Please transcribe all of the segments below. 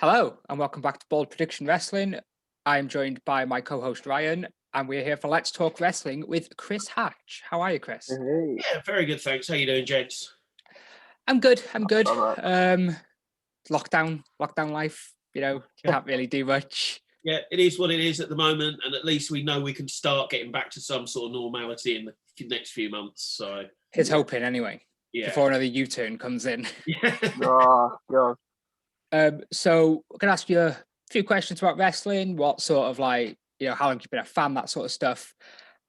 Hello, and welcome back to Bold Prediction Wrestling. I'm joined by my co-host Ryan, and we're here for Let's Talk Wrestling with Chris Hatch. How are you, Chris? Hey. Yeah, very good, thanks. How you doing, gents? I'm good. All right. Lockdown life. You know, can't really do much. Yeah, it is what it is at the moment, and at least we know we can start getting back to some sort of normality in the next few months. So Here's hoping, anyway. Yeah. Before another U-turn comes in. Yeah. Oh, God. So I'm gonna ask you a few questions about wrestling. What sort of how long you've been a fan, that sort of stuff.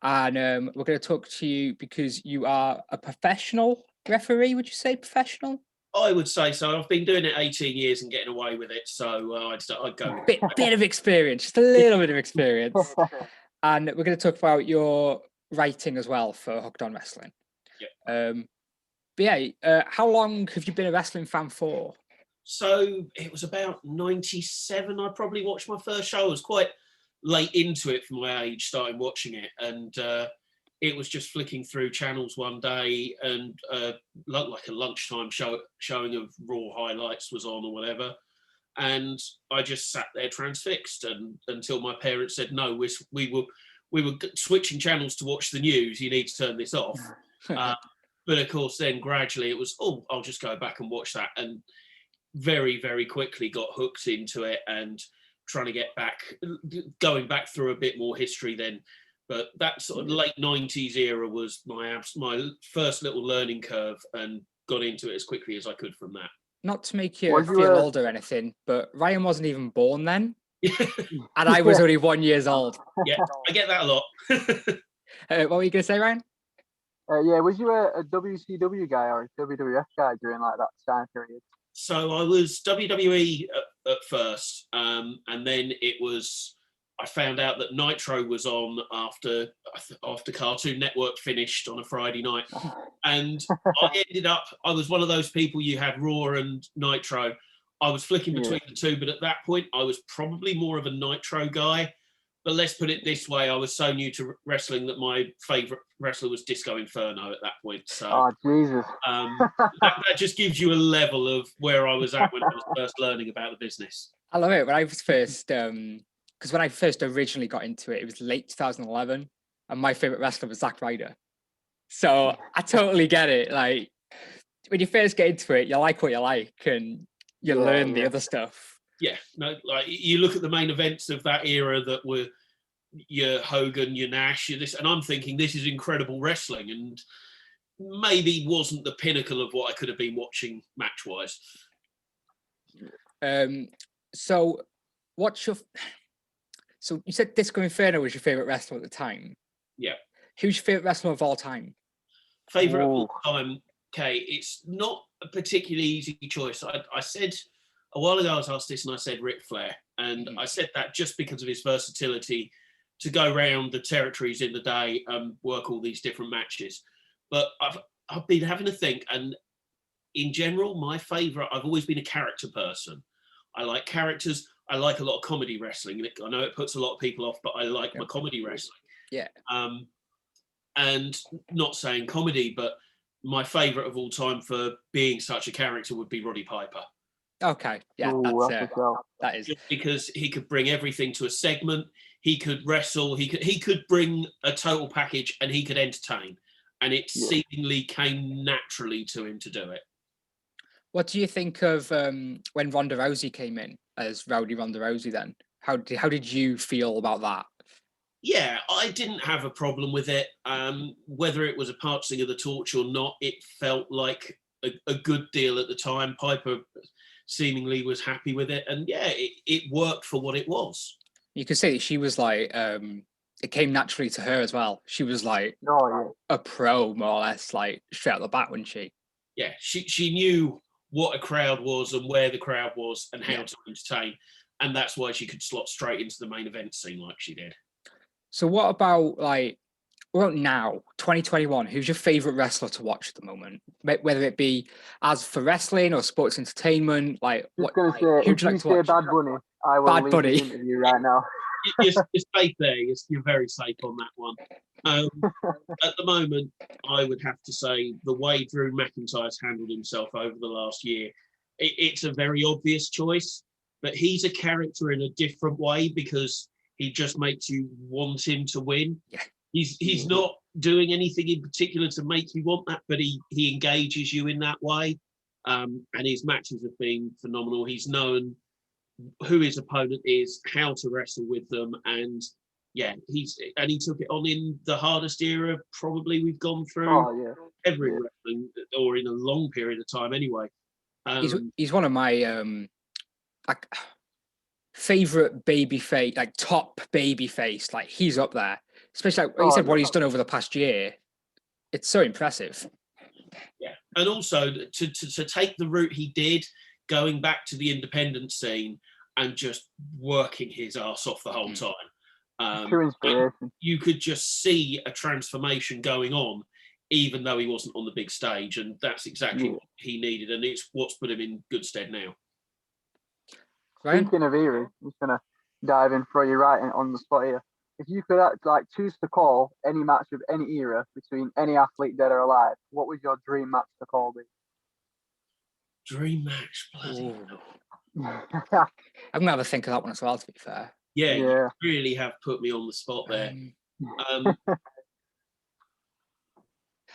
And we're going to talk to you because you are a professional referee. Would you say professional? I would say so. I've been doing it 18 years and getting away with it, so I'd go with bit of experience, just a little bit of experience. And we're going to talk about your writing as well for Hooked on Wrestling. Yeah. How long have you been a wrestling fan for? So it was about 97. I probably watched my first show. I was quite late into it for my age, starting watching it, and it was just flicking through channels one day, and like a lunchtime showing of Raw highlights was on or whatever, and I just sat there transfixed, and until my parents said, "No, we were switching channels to watch the news. You need to turn this off." But of course, then gradually it was, I'll just go back and watch that, and very, very quickly got hooked into it and trying to get back, going back through a bit more history then. But that sort of late 90s era was my first little learning curve, and got into it as quickly as I could from that. Not to make you feel old or anything, but Ryan wasn't even born then. And I was only 1 year old. Yeah, I get that a lot. What were you going to say, Ryan? Yeah, was you a WCW guy or a WWF guy during like that time period? So I was WWE at first, and then I found out that Nitro was on after Cartoon Network finished on a Friday night, and I was one of those people, you had Raw and Nitro. I was flicking between the two, but at that point I was probably more of a Nitro guy. But let's put it this way, I was so new to wrestling that my favourite wrestler was Disco Inferno at that point. So, oh, Jesus. that just gives you a level of where I was at when I was first learning about the business. I love it. When I was first, because when I first originally got into it, it was late 2011, and my favourite wrestler was Zack Ryder. So I totally get it. Like, when you first get into it, you like what you like, and you learn the other stuff. Yeah, no, like you look at the main events of that era that were your Hogan, your Nash, your this, and I'm thinking this is incredible wrestling, and maybe wasn't the pinnacle of what I could have been watching match-wise. So you said Disco Inferno was your favourite wrestler at the time? Yeah. Who's your favourite wrestler of all time? Favourite of all time? Okay, it's not a particularly easy choice. I said a while ago I was asked this, and I said Ric Flair, and I said that just because of his versatility to go around the territories in the day and work all these different matches. But I've been having to think, and in general, my favourite, I've always been a character person. I like characters. I like a lot of comedy wrestling. I know it puts a lot of people off, but I like my comedy wrestling. Yeah. And not saying comedy, but my favourite of all time for being such a character would be Roddy Piper. Okay, yeah, that is just because he could bring everything to a segment. He could wrestle. He could bring a total package, and he could entertain. And it seemingly came naturally to him to do it. What do you think of when Ronda Rousey came in as Rowdy Ronda Rousey? Then how did you feel about that? Yeah, I didn't have a problem with it. Whether it was a passing of the torch or not, it felt like a good deal at the time. Piper seemingly was happy with it, and it worked for what it was. You could say that she was like, it came naturally to her as well. She was like a pro, more or less, like straight out the bat, wasn't she? Yeah, she knew what a crowd was and where the crowd was and how to entertain, and that's why she could slot straight into the main event scene like she did. So what about now, 2021, who's your favourite wrestler to watch at the moment? Whether it be as for wrestling or sports entertainment, who'd you like to watch? Bad Bunny, I will leave the interview right now. You're safe there. You're very safe on that one. At the moment, I would have to say the way Drew McIntyre's handled himself over the last year, it's a very obvious choice. but he's a character in a different way because he just makes you want him to win. Yeah. He's not doing anything in particular to make you want that, but he engages you in that way. And his matches have been phenomenal. He's known who his opponent is, how to wrestle with them, and yeah, he took it on in the hardest era probably we've gone through every wrestling, or in a long period of time anyway. He's one of my like favorite babyface, like top babyface. Like he's up there, especially like you said, what he's done over the past year. It's so impressive. Yeah, and also to take the route he did, going back to the independent scene and just working his ass off the whole time. True inspiration. You could just see a transformation going on, even though he wasn't on the big stage, and that's exactly what he needed, and it's what's put him in good stead now. Speaking of eras, I'm just gonna dive in for you right on the spot here. If you could choose to call any match of any era between any athlete dead or alive, what would your dream match to call be? Dream match, bloody hell. I'm gonna have a think of that one as well, to be fair. Yeah, you really have put me on the spot there.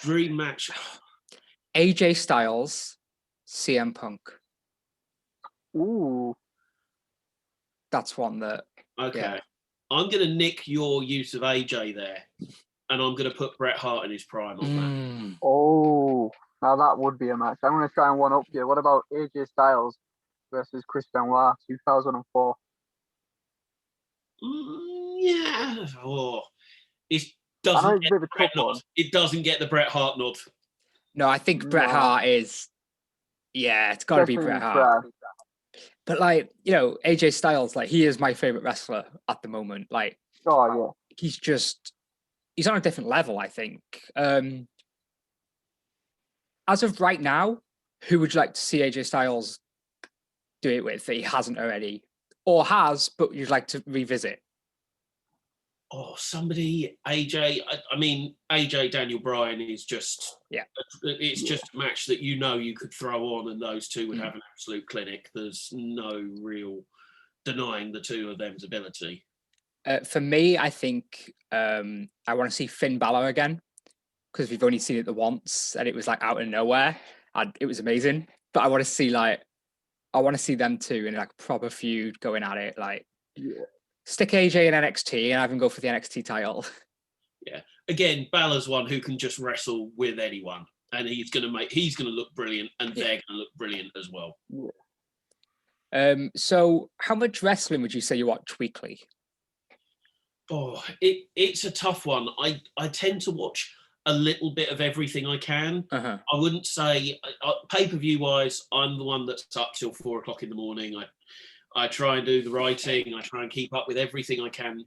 Dream match. AJ Styles, CM Punk. Ooh. That's one that. Okay. Yeah. I'm going to nick your use of AJ there, and I'm going to put Bret Hart in his prime on that. Oh, now that would be a match. I'm going to try and one up you. What about AJ Styles versus Chris Benoit, 2004? Yeah. Oh, it doesn't get the Bret nod. It doesn't get the Bret Hart nod. No, I think Bret Hart is. Yeah, it's got to be Bret Hart. But like, you know, AJ Styles, like he is my favorite wrestler at the moment. Like, he's on a different level, I think. As of right now, who would you like to see AJ Styles do it with that he hasn't already, or has, but you'd like to revisit? Oh, somebody, AJ. I mean, AJ Daniel Bryan is just, it's just a match that you could throw on, and those two would have an absolute clinic. There's no real denying the two of them's ability. For me, I think I want to see Finn Balor again, because we've only seen it the once, and it was like out of nowhere, and it was amazing. But I want to see them two in like proper feud going at it, like. Yeah. Stick AJ in NXT and have him go for the NXT title. Yeah. Again, Balor's one who can just wrestle with anyone, and he's gonna look brilliant, and they're gonna look brilliant as well. Yeah. So how much wrestling would you say you watch weekly? Oh, it's a tough one. I tend to watch a little bit of everything I can. I wouldn't say pay-per-view wise, I'm the one that's up till 4 o'clock in the morning. I try and do the writing. I try and keep up with everything I can.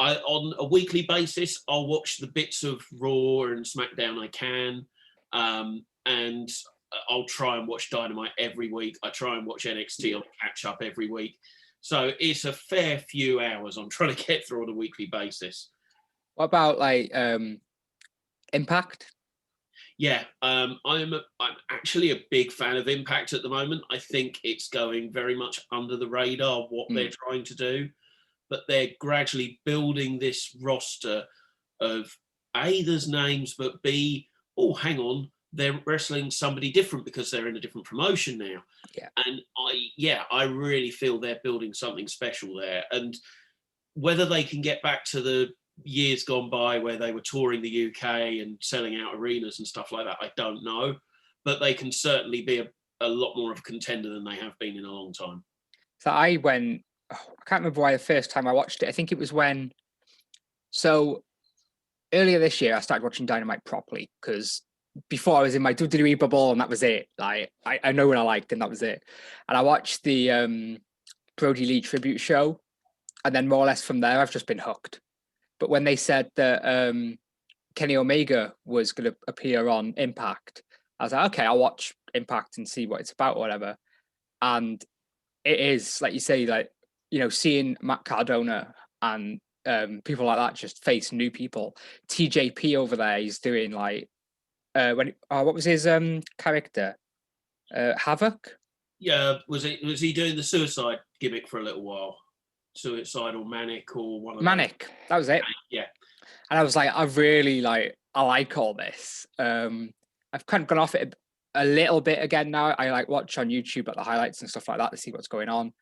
On a weekly basis, I'll watch the bits of Raw and SmackDown I can, and I'll try and watch Dynamite every week. I try and watch NXT on catch up every week. So it's a fair few hours I'm trying to get through on a weekly basis. What about like Impact? Yeah, I'm actually a big fan of Impact at the moment. I think it's going very much under the radar what they're trying to do, but they're gradually building this roster of A, there's names, but B, oh, hang on, they're wrestling somebody different because they're in a different promotion now. Yeah. And I really feel they're building something special there. And whether they can get back to the years gone by where they were touring the UK and selling out arenas and stuff like that, I don't know, but they can certainly be a lot more of a contender than they have been in a long time. So I can't remember why the first time I watched it. I think it was earlier this year I started watching Dynamite properly, because before I was in my WWE bubble and that was it. Like I know what I liked and that was it. And I watched the Brody Lee tribute show, and then more or less from there I've just been hooked. But when they said that Kenny Omega was going to appear on Impact, I was like, okay, I'll watch Impact and see what it's about or whatever. And it is, like you say, like, you know, seeing Matt Cardona and people like that just face new people. TJP over there, he's doing like, what was his character? Havoc? Yeah, was he doing the Suicide gimmick for a little while. Suicidal Manic or one of Manic, that was it. Yeah. And I was like, I like all this. I've kind of gone off it a little bit again now. I like watch on YouTube like the highlights and stuff like that to see what's going on.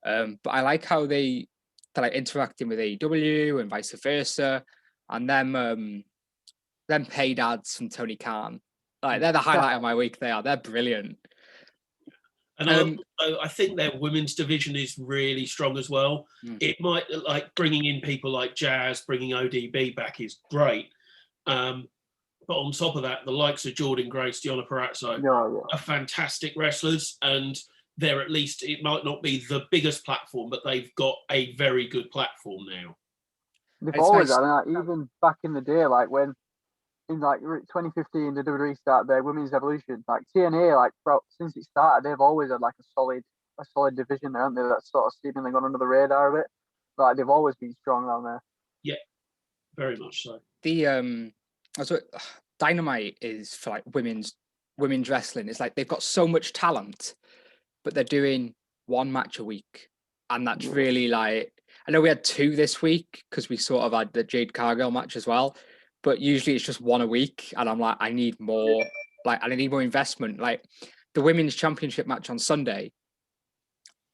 But I like how they're like interacting with AEW and vice versa, and them paid ads from Tony Khan. Like they're the highlight of my week. They're brilliant. And I think their women's division is really strong as well. It might, like, bringing in people like Jazz, bringing ODB back is great. But on top of that, the likes of Jordan Grace, Deonna Purrazzo are fantastic wrestlers, and they're, at least, it might not be the biggest platform, but they've got a very good platform now. They've always had, like, even back in the day, like when in like 2015 the WWE started their women's evolution, like TNA, like since it started, they've always had like a solid division there, haven't they? That's sort of seemingly gone under the radar a bit. Like they've always been strong down there. Yeah, very much so. The Dynamite is for like women's wrestling. It's like they've got so much talent, but they're doing one match a week, and that's really like, I know we had 2 this week because we sort of had the Jade Cargill match as well, but usually it's just 1 a week, and I'm like, I need more. Like, I need more investment. Like the women's championship match on Sunday,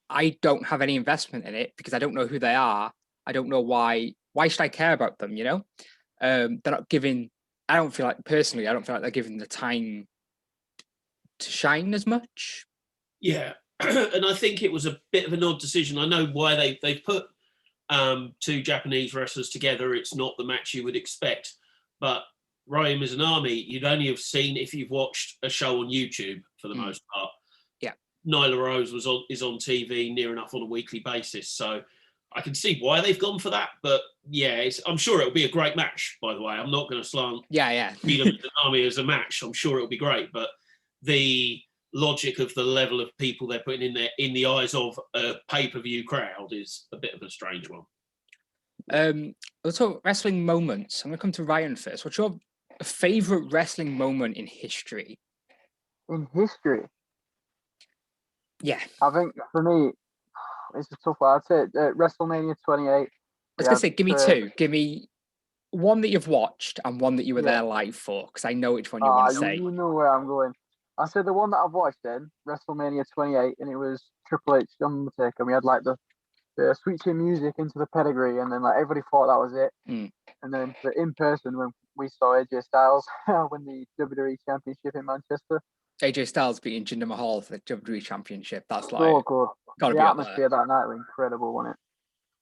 I don't have any investment in it because I don't know who they are. I don't know why. Why should I care about them? You know, they're not giving. I don't feel like they're giving the time to shine as much. Yeah, and I think it was a bit of an odd decision. I know why they've put 2 Japanese wrestlers together. It's not the match you would expect, but Ryo Mizunami, you'd only have seen if you've watched a show on YouTube for the most part. Yeah, Nyla Rose is on TV near enough on a weekly basis, so I can see why they've gone for that. But yeah, I'm sure it'll be a great match. By the way, I'm not going to slant Mizunami as a match. I'm sure it'll be great, but the logic of the level of people they're putting in there in the eyes of a pay-per-view crowd is a bit of a strange one. Let's talk wrestling moments. I'm going to come to Ryan first. What's your favorite wrestling moment in history? In history? Yeah. I think for me, it's a tough one. I'd say WrestleMania 28. I was going to say, give me 2. Give me one that you've watched and one that you were there live for, because I know which one you want to say. You know where I'm going. I said the one that I've watched then, WrestleMania 28, and it was Triple H, Undertaker, and we had like the switching music into the pedigree, and then like everybody thought that was it. And then in person, when we saw AJ Styles win the WWE Championship in Manchester. AJ Styles beating Jinder Mahal for the WWE Championship. That's like, so good. Gotta the be atmosphere that night was incredible, wasn't it?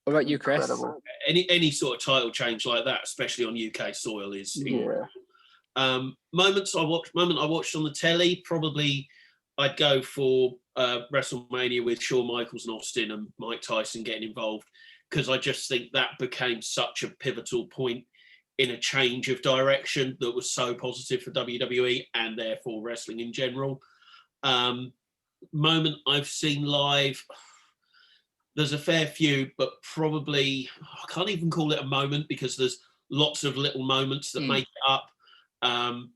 What about you, Chris? Incredible. Any sort of title change like that, especially on UK soil, is incredible. Moment I watched on the telly, probably I'd go for WrestleMania with Shawn Michaels and Austin and Mike Tyson getting involved, because I just think that became such a pivotal point in a change of direction that was so positive for WWE and therefore wrestling in general. Moment I've seen live, there's a fair few, but probably I can't even call it a moment because there's lots of little moments that make it up.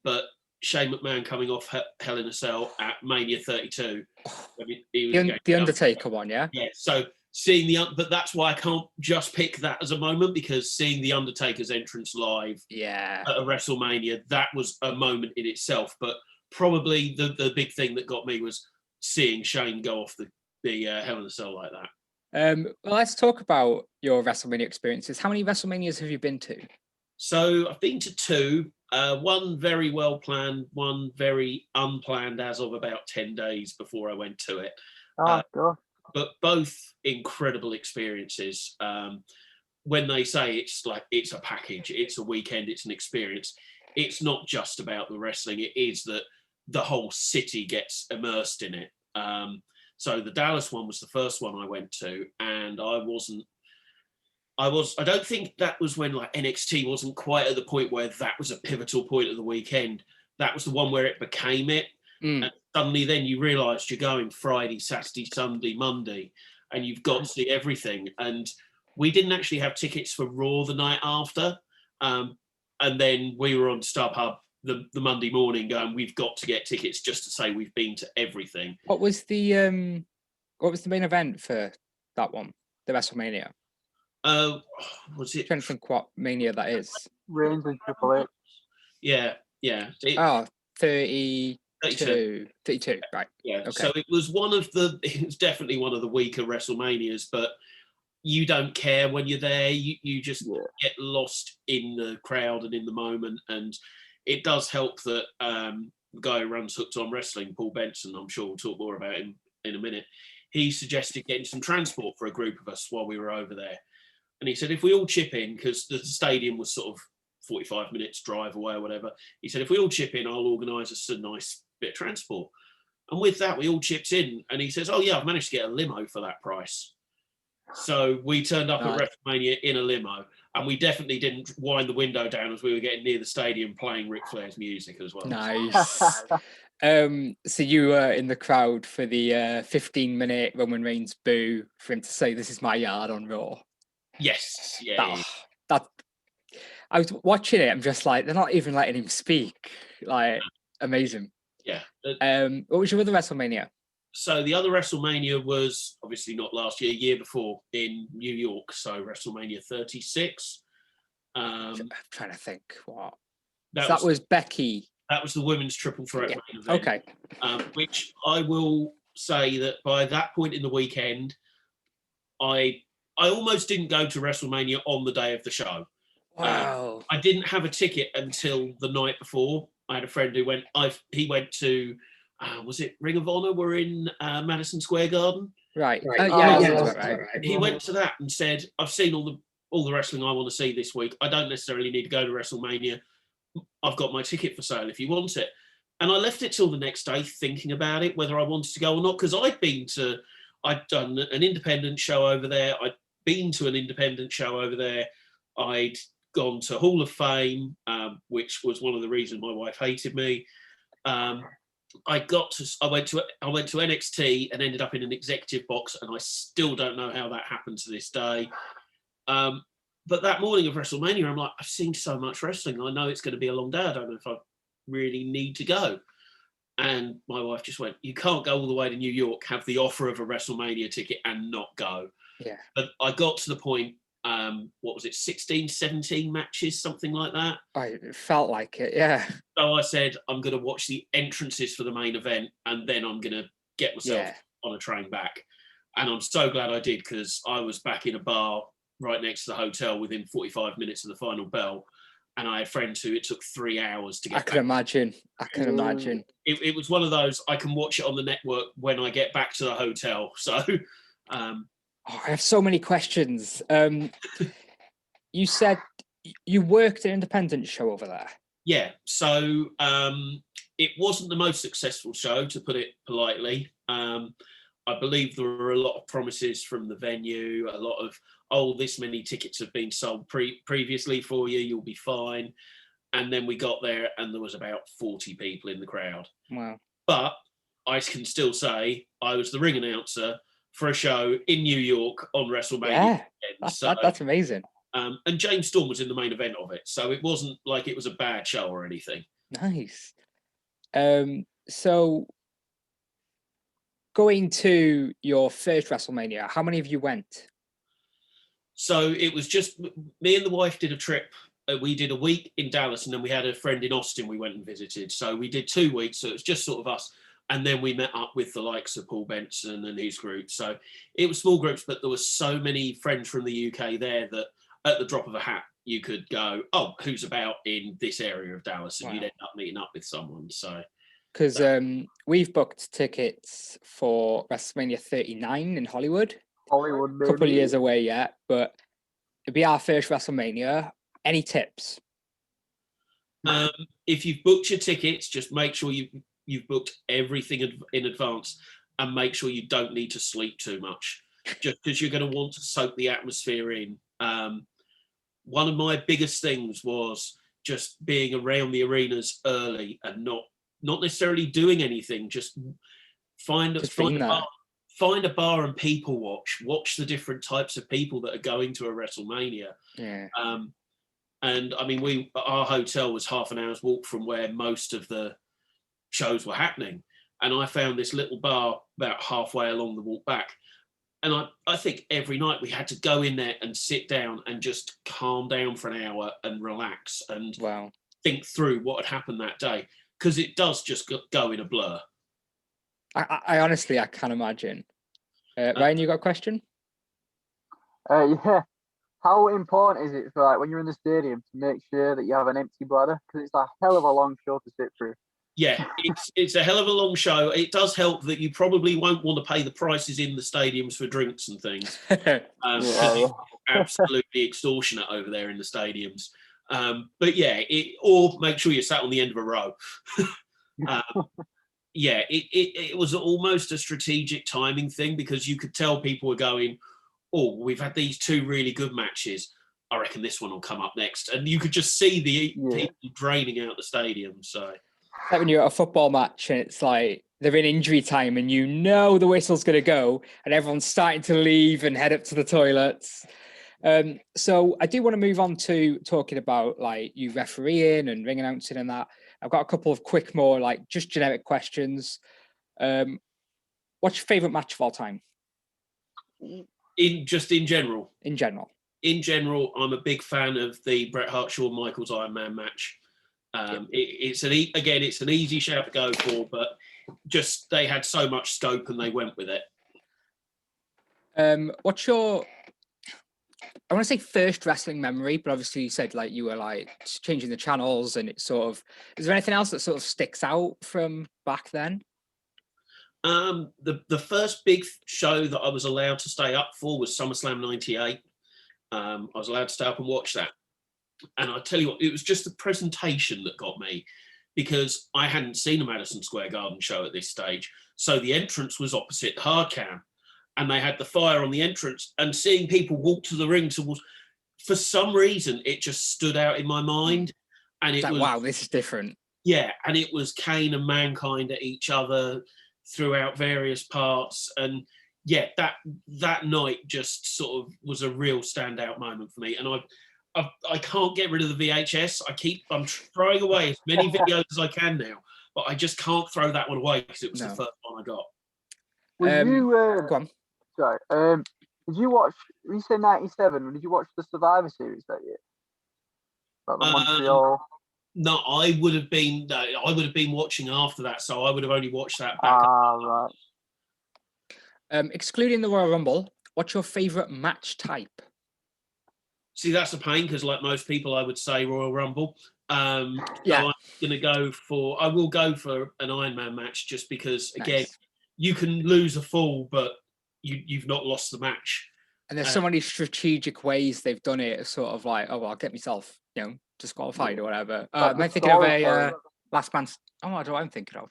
But Shane McMahon coming off Hell in a Cell at Mania 32. I mean, the Undertaker one, yeah? Yeah, so but that's why I can't just pick that as a moment, because seeing the Undertaker's entrance live at a WrestleMania, that was a moment in itself. But probably the big thing that got me was seeing Shane go off the Hell in a Cell like that. Well, let's talk about your WrestleMania experiences. How many WrestleManias have you been to? So I've been to 2. One very well planned, one very unplanned as of about 10 days before I went to it. But both incredible experiences. When they say it's a package, it's a weekend, it's an experience, it's not just about the wrestling, it is that the whole city gets immersed in it. So the Dallas one was the first one I went to, and I don't think that was when like NXT wasn't quite at the point where that was a pivotal point of the weekend. That was the one where it became it. And suddenly then you realised you're going Friday, Saturday, Sunday, Monday, and you've got to see everything. And we didn't actually have tickets for Raw the night after. And then we were on StubHub the Monday morning going, we've got to get tickets just to say we've been to everything. What was the main event for that one, the WrestleMania? Was it? I'm trying to think what Mania that is. Reigns and Triple H. Yeah. 32, right. Yeah. Okay. So it was definitely one of the weaker WrestleManias, but you don't care when you're there. You just get lost in the crowd and in the moment. And it does help that the guy who runs Hooked on Wrestling, Paul Benson, I'm sure we'll talk more about him in a minute, he suggested getting some transport for a group of us while we were over there. And he said, if we all chip in, because the stadium was sort of 45 minutes drive away or whatever, he said, if we all chip in, I'll organise us a nice bit of transport. And with that, we all chipped in. And he says, oh yeah, I've managed to get a limo for that price. So we turned up at WrestleMania in a limo, and we definitely didn't wind the window down as we were getting near the stadium playing Ric Flair's music as well. Nice. So you were in the crowd for the 15-minute Roman Reigns boo for him to say, "This is my yard" on Raw. Yes. That I was watching it. I'm just like, they're not even letting him speak. Like, amazing. Yeah. What was your other WrestleMania? So the other WrestleMania was obviously not last year, year before in New York. So WrestleMania 36. I'm trying to think what. That was Becky. That was the women's triple threat main event. Okay. Which I will say that by that point in the weekend, I almost didn't go to WrestleMania on the day of the show. Wow. I didn't have a ticket until the night before. I had a friend who went. He went to. Was it Ring of Honor? We're in Madison Square Garden. Right. Right. He went to that and said, "I've seen all the wrestling I want to see this week. I don't necessarily need to go to WrestleMania. I've got my ticket for sale if you want it." And I left it till the next day thinking about it, whether I wanted to go or not, because I'd done an independent show over there. I'd been to an independent show over there. I'd gone to Hall of Fame, which was one of the reasons my wife hated me. I went to NXT and ended up in an executive box, and I still don't know how that happened to this day. But that morning of WrestleMania, I'm like, I've seen so much wrestling. I know it's going to be a long day. I don't know if I really need to go. And my wife just went, you can't go all the way to New York, have the offer of a WrestleMania ticket and not go. Yeah. But I got to the point, what was it, 16, 17 matches, something like that? I felt like it, yeah. So I said, I'm going to watch the entrances for the main event, and then I'm going to get myself on a train back. And I'm so glad I did, because I was back in a bar right next to the hotel within 45 minutes of the final bell. And I had friends who it took 3 hours to get back. I can imagine. It was one of those, I can watch it on the network when I get back to the hotel. So... I have so many questions. You said you worked an independent show over there. Yeah. So it wasn't the most successful show, to put it politely. I believe there were a lot of promises from the venue, a lot of, this many tickets have been sold previously for you, you'll be fine. And then we got there and there was about 40 people in the crowd. Wow. But I can still say I was the ring announcer for a show in New York on WrestleMania. Yeah, that's amazing. And James Storm was in the main event of it. So it wasn't like it was a bad show or anything. Nice. So going to your first WrestleMania, how many of you went? So it was just me and the wife did a trip. We did a week in Dallas, and then we had a friend in Austin we went and visited. So we did 2 weeks. So it was just sort of us. And then we met up with the likes of Paul Benson and his group. So it was small groups, but there were so many friends from the UK there that at the drop of a hat, you could go, who's about in this area of Dallas? And you'd end up meeting up with someone. So, because we've booked tickets for WrestleMania 39 in Hollywood. Hollywood, baby. A couple of years away yet, but it'd be our first WrestleMania. Any tips? If you've booked your tickets, just make sure you've booked everything in advance, and make sure you don't need to sleep too much, just because you're going to want to soak the atmosphere in. One of my biggest things was just being around the arenas early and not necessarily doing anything. Just find a bar and people watch the different types of people that are going to a WrestleMania. Yeah. And I mean, our hotel was half an hour's walk from where most of the shows were happening, and I found this little bar about halfway along the walk back, And I think every night we had to go in there and sit down and just calm down for an hour and relax and think through what had happened that day, because it does just go in a blur. I honestly, I can't imagine. Ryan, you got a question? Yeah. How important is it for, like, when you're in the stadium to make sure that you have an empty bladder? Because it's a hell of a long show to sit through. Yeah, it's a hell of a long show. It does help that you probably won't want to pay the prices in the stadiums for drinks and things. It's absolutely extortionate over there in the stadiums. But yeah, or make sure you're sat on the end of a row. Yeah, it was almost a strategic timing thing, because you could tell people were going, oh, we've had these two really good matches. I reckon this one will come up next. And you could just see the people draining out the stadium. So, like when you're at a football match and it's like they're in injury time and you know the whistle's going to go and everyone's starting to leave and head up to the toilets. So I do want to move on to talking about like you refereeing and ring announcing and that. I've got a couple of quick, more like just generic questions. What's your favorite match of all time? In general? In general. In general, I'm a big fan of the Bret Hart, Shawn Michaels Iron Man match. It's an easy shout to go for, but just they had so much scope and they went with it. What's your, I want to say first wrestling memory, but obviously you said like you were like changing the channels and it sort of, is there anything else that sort of sticks out from back then? The first big show that I was allowed to stay up for was SummerSlam 98. I was allowed to stay up and watch that. And I tell you what, it was just the presentation that got me, because I hadn't seen a Madison Square Garden show at this stage. So the entrance was opposite the hard cam and they had the fire on the entrance, and seeing people walk to the ring towards, for some reason, it just stood out in my mind. And it was, wow, this is different. Yeah. And it was Kane and Mankind at each other throughout various parts. And yeah, that night just sort of was a real standout moment for me. And I can't get rid of the VHS. I'm throwing away as many videos as I can now, but I just can't throw that one away because it was the first one I got. Go on. Sorry. Did you watch? You said 97. Did you watch the Survivor Series that year? Like the Montreal. No, I would have been watching after that, so I would have only watched that back. Right. Excluding the Royal Rumble, what's your favourite match type? See, that's a pain because, like most people, I would say Royal Rumble. So I will go for an Iron Man match just because, again, you can lose a fall, but you've not lost the match. And there's so many strategic ways they've done it. Sort of like, oh, well, I'll get myself, disqualified or whatever. Am I thinking of a last man? Oh, what do I'm thinking of?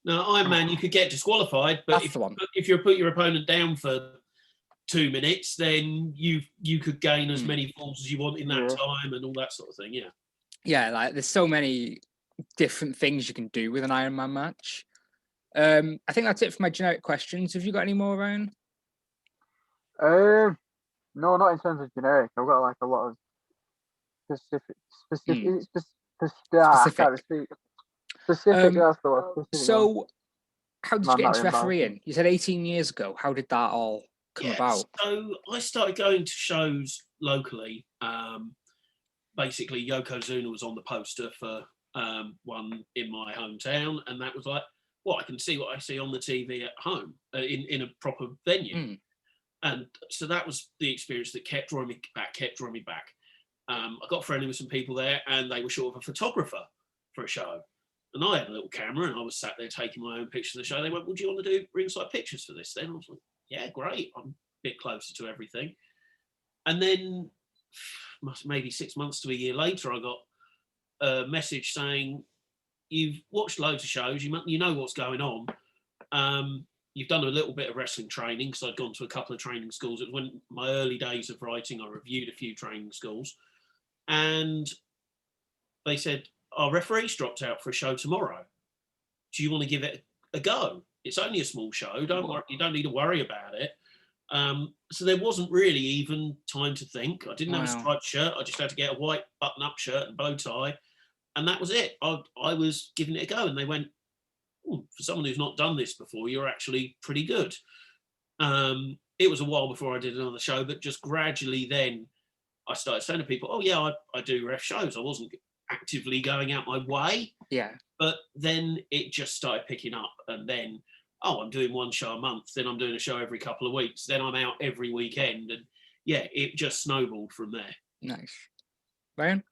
No, Iron Man, you could get disqualified, but if you put your opponent down for 2 minutes, then you could gain as many falls as you want in that time and all that sort of thing. Yeah, like there's so many different things you can do with an Iron Man match. I think that's it for my generic questions. Have you got any more, Ryan? No, not in terms of generic. I've got like a lot of specific. That's the word. So, how did you get into refereeing? You said 18 years ago. How did that all come about? So I started going to shows locally. Basically, Yokozuna was on the poster for one in my hometown, and that was like, well, I can see what I see on the TV at home in a proper venue. And so that was the experience that kept drawing me back. I got friendly with some people there, and they were short of a photographer for a show. And I had a little camera, and I was sat there taking my own pictures of the show. They went, well, do you want to do ringside pictures for this then? I was like, yeah, great. I'm a bit closer to everything. And then maybe 6 months to a year later, I got a message saying, you've watched loads of shows, you know what's going on. You've done a little bit of wrestling training, because I'd gone to a couple of training schools. It was when my early days of writing, I reviewed a few training schools. And they said, our referee's dropped out for a show tomorrow. Do you want to give it a go? It's only a small show. Don't worry, you don't need to worry about it. So there wasn't really even time to think. I didn't have a striped shirt. I just had to get a white button-up shirt and bow tie. And that was it. I was giving it a go. And they went, for someone who's not done this before, you're actually pretty good. it was a while before I did another show, but just gradually then I started saying to people, oh yeah, I do ref shows. I wasn't actively going out my way. Yeah. But then it just started picking up, and then, oh, I'm doing one show a month, then I'm doing a show every couple of weeks, then I'm out every weekend, and yeah, it just snowballed from there. Nice. Ryan?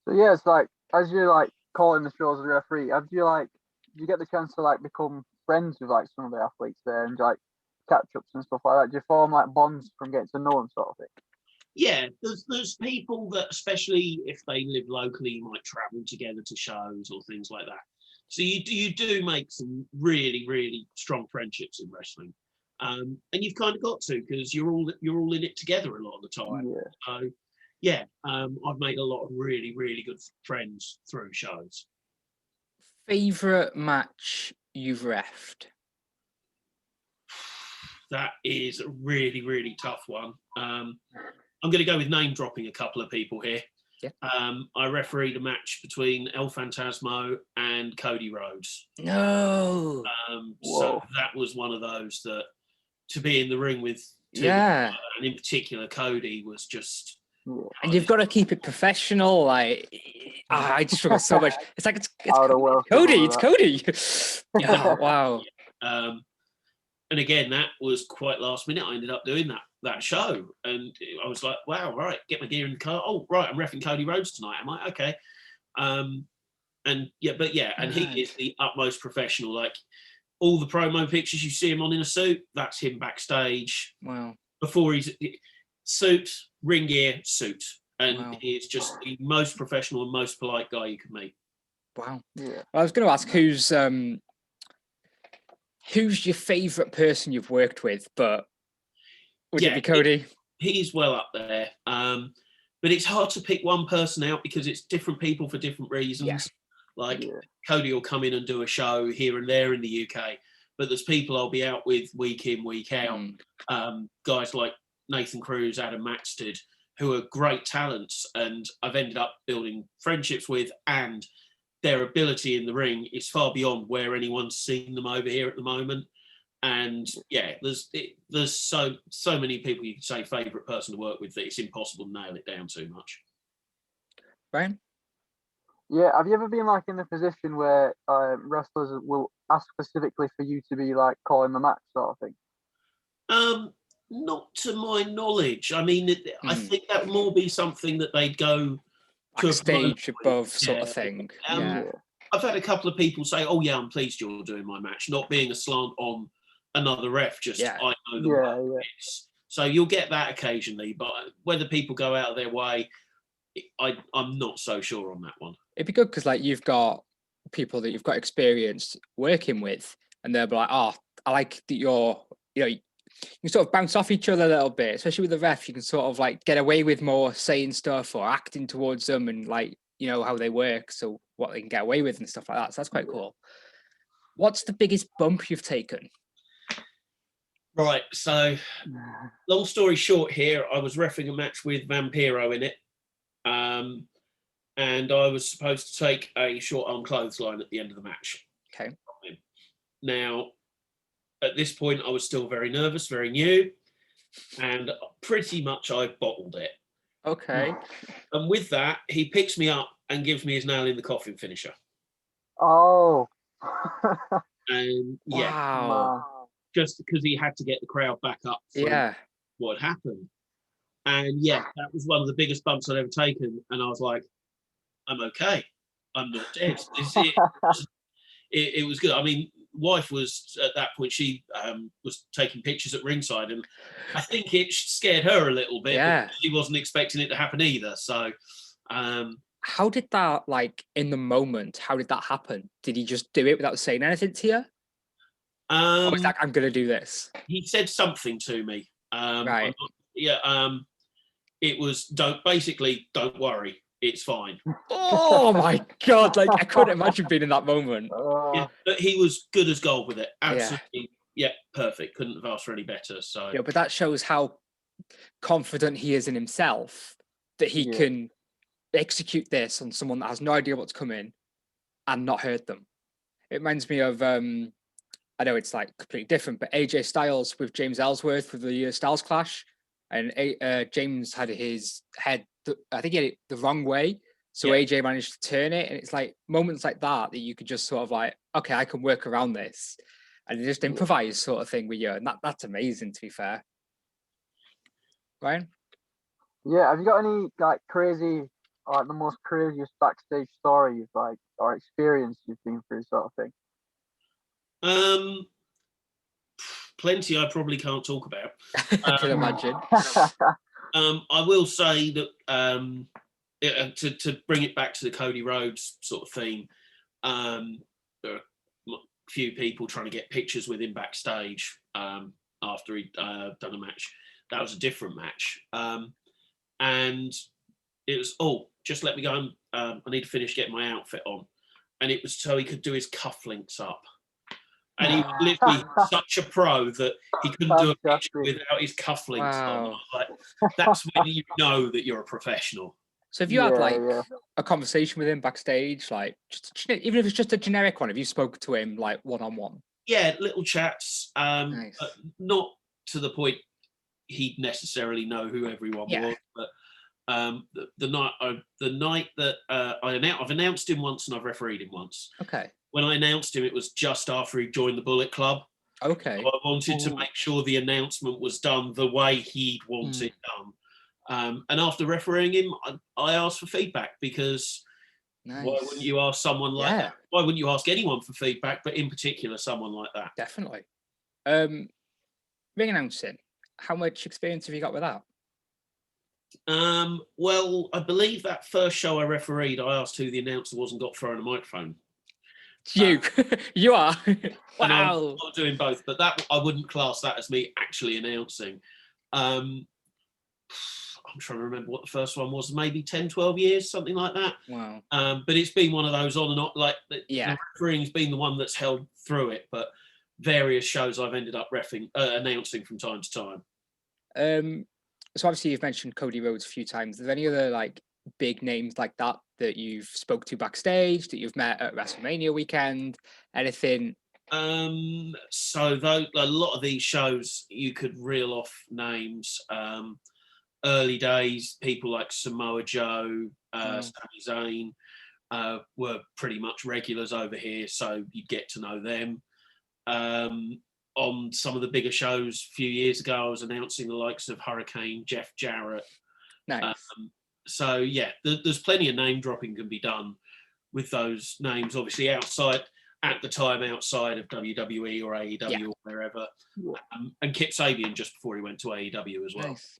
So yeah, it's like, as you're like calling the shows as a referee, do you get the chance to like become friends with like some of the athletes there and like catch ups and stuff like that? Do you form like bonds from getting to know them, sort of thing? Yeah, there's people that, especially if they live locally, might travel together to shows or things like that. So you do make some really, really strong friendships in wrestling, and you've kind of got to, because you're all in it together a lot of the time. Yeah. So yeah, I've made a lot of really, really good friends through shows. Favorite match you've refed? That is a really, really tough one. I'm going to go with name dropping a couple of people here. Yeah. I refereed a match between El Phantasmo and Cody Rhodes. No. So that was one of those that, to be in the ring with two, Yeah. and in particular Cody, was just. And you've got to keep it professional. Like, I just forgot so much. It's like it's Cody. It's Cody. Oh, wow. And again, that was quite last minute. I ended up doing that show, and I was like, wow, right, get my gear in the car. Oh, right, I'm reffing Cody Rhodes tonight. Am I? Okay. And yeah, and he is the utmost professional. Like, all the promo pictures you see him on in a suit, that's him backstage. Wow. Before he's suit, ring gear, suit. And he's just the most professional and most polite guy you could meet. Wow. Yeah. Well, I was going to ask who's your favorite person you've worked with, but would it be Cody? He's well up there. But it's hard to pick one person out because it's different people for different reasons. Yeah. Cody will come in and do a show here and there in the UK, but there's people I'll be out with week in, week out. Guys like Nathan Cruz, Adam Maxted, who are great talents, and I've ended up building friendships with, and their ability in the ring is far beyond where anyone's seen them over here at the moment. And yeah, there's so many people you could say favorite person to work with that it's impossible to nail it down too much. Brian? Yeah, have you ever been like in the position where wrestlers will ask specifically for you to be like calling the match, sort of thing? Not to my knowledge. I mean, I think that would more be something that they'd go to a stage above sort of thing. I've had a couple of people say, "Oh yeah, I'm pleased you're doing my match," not being a slant on another ref. Just I know the way it is. So you'll get that occasionally, but whether people go out of their way, I'm not so sure on that one. It'd be good because like you've got people that you've got experience working with, and they'll be like, "Oh, I like that you sort of bounce off each other a little bit, especially with the ref. You can sort of like get away with more saying stuff or acting towards them, and like how they work, so what they can get away with and stuff like that. So that's quite cool. What's the biggest bump you've taken? Right. So, long story short, here I was reffing a match with Vampiro in it, and I was supposed to take a short arm clothesline at the end of the match. Okay. Now, at this point, I was still very nervous, very new, and pretty much I bottled it. Okay. And with that, he picks me up and gives me his nail in the coffin finisher. Oh. And wow. Just because he had to get the crowd back up for what happened. And that was one of the biggest bumps I'd ever taken. And I was like, I'm okay. I'm not dead. It was good. I mean, wife was at that point, she was taking pictures at ringside, and I think it scared her a little bit. Because she wasn't expecting it to happen either. So how did that, like, in the moment, how did that happen? Did he just do it without saying anything to you? Or was like, I'm gonna do this? He said something to me. Right. It was don't worry, it's fine. Oh my god, like I couldn't imagine being in that moment. But he was good as gold with it. Absolutely. Yeah, perfect. Couldn't have asked for any better. So but that shows how confident he is in himself that he can execute this on someone that has no idea what's coming and not hurt them. It reminds me of I know it's like completely different, but AJ Styles with James Ellsworth with the Styles Clash, and James had his head, I think he had it the wrong way, so AJ managed to turn it, and it's like moments like that you could just sort of like, okay, I can work around this, and just improvise sort of thing with you, and that's amazing, to be fair. Ryan? Yeah, have you got any like crazy, like the most craziest backstage story you've like or experience you've been through, sort of thing? Plenty I probably can't talk about. I can imagine. I will say that to bring it back to the Cody Rhodes sort of theme, there are a few people trying to get pictures with him backstage after he'd done a match. That was a different match. And it was, just let me go. I need to finish getting my outfit on. And it was so he could do his cufflinks up. And he was literally such a pro that he couldn't do a picture without his cufflinks on. Like, that's when you know that you're a professional. So have you had like a conversation with him backstage, like even if it's just a generic one, have you spoke to him like one-on-one? Yeah, little chats. Nice. Not to the point he'd necessarily know who everyone was, but the night that I've announced him once and I've refereed him once. Okay. When I announced him, it was just after he joined the Bullet Club. Okay. So I wanted to make sure the announcement was done the way he'd want it done. And after refereeing him, I asked for feedback because why wouldn't you ask someone like that? Why wouldn't you ask anyone for feedback, but in particular someone like that? Definitely. Ring announcing. How much experience have you got with that? Well, I believe that first show I refereed, I asked who the announcer was and got thrown a microphone. You are. Wow. And I'm not doing both, but that I wouldn't class that as me actually announcing. I'm trying to remember what the first one was, maybe 10, 12 years, something like that. Wow. But it's been one of those on and off, like the refereeing's been the one that's held through it, but various shows I've ended up announcing from time to time. So obviously you've mentioned Cody Rhodes a few times. Are there any other like big names like that you've spoke to backstage, that you've met at WrestleMania weekend? Anything? So though a lot of these shows you could reel off names. Early days, people like Samoa Joe, Sami Zayn were pretty much regulars over here, so you'd get to know them. On some of the bigger shows a few years ago, I was announcing the likes of Hurricane, Jeff Jarrett. Nice. So yeah, there's plenty of name dropping can be done with those names, obviously outside of WWE or AEW or wherever. And Kip Sabian just before he went to AEW as well. Nice.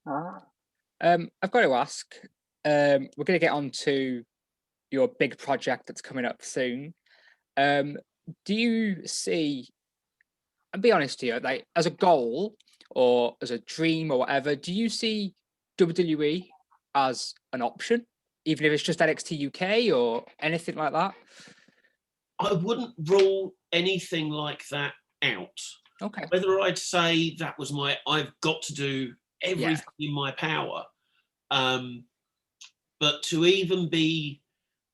I've got to ask, we're going to get on to your big project that's coming up soon. Do you see, and be honest here, like as a goal or as a dream or whatever, do you see WWE as an option, even if it's just NXT UK or anything like that? I wouldn't rule anything like that out. Okay. Whether I'd say that was I've got to do everything in my power. But to even be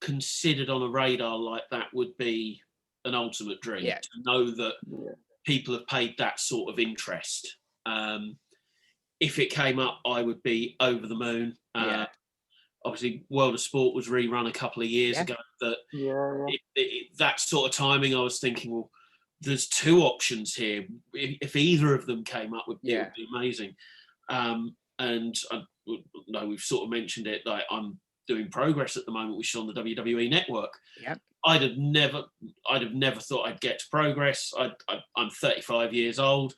considered on a radar like that would be an ultimate dream. To know that people have paid that sort of interest. If it came up, I would be over the moon. Obviously, World of Sport was rerun a couple of years ago. That sort of timing, I was thinking, well, there's two options here. If either of them came up, it would be amazing. And I know we've sort of mentioned it. Like I'm doing Progress at the moment, which is on the WWE Network. I'd have never thought I'd get to Progress. I'm 35 years old.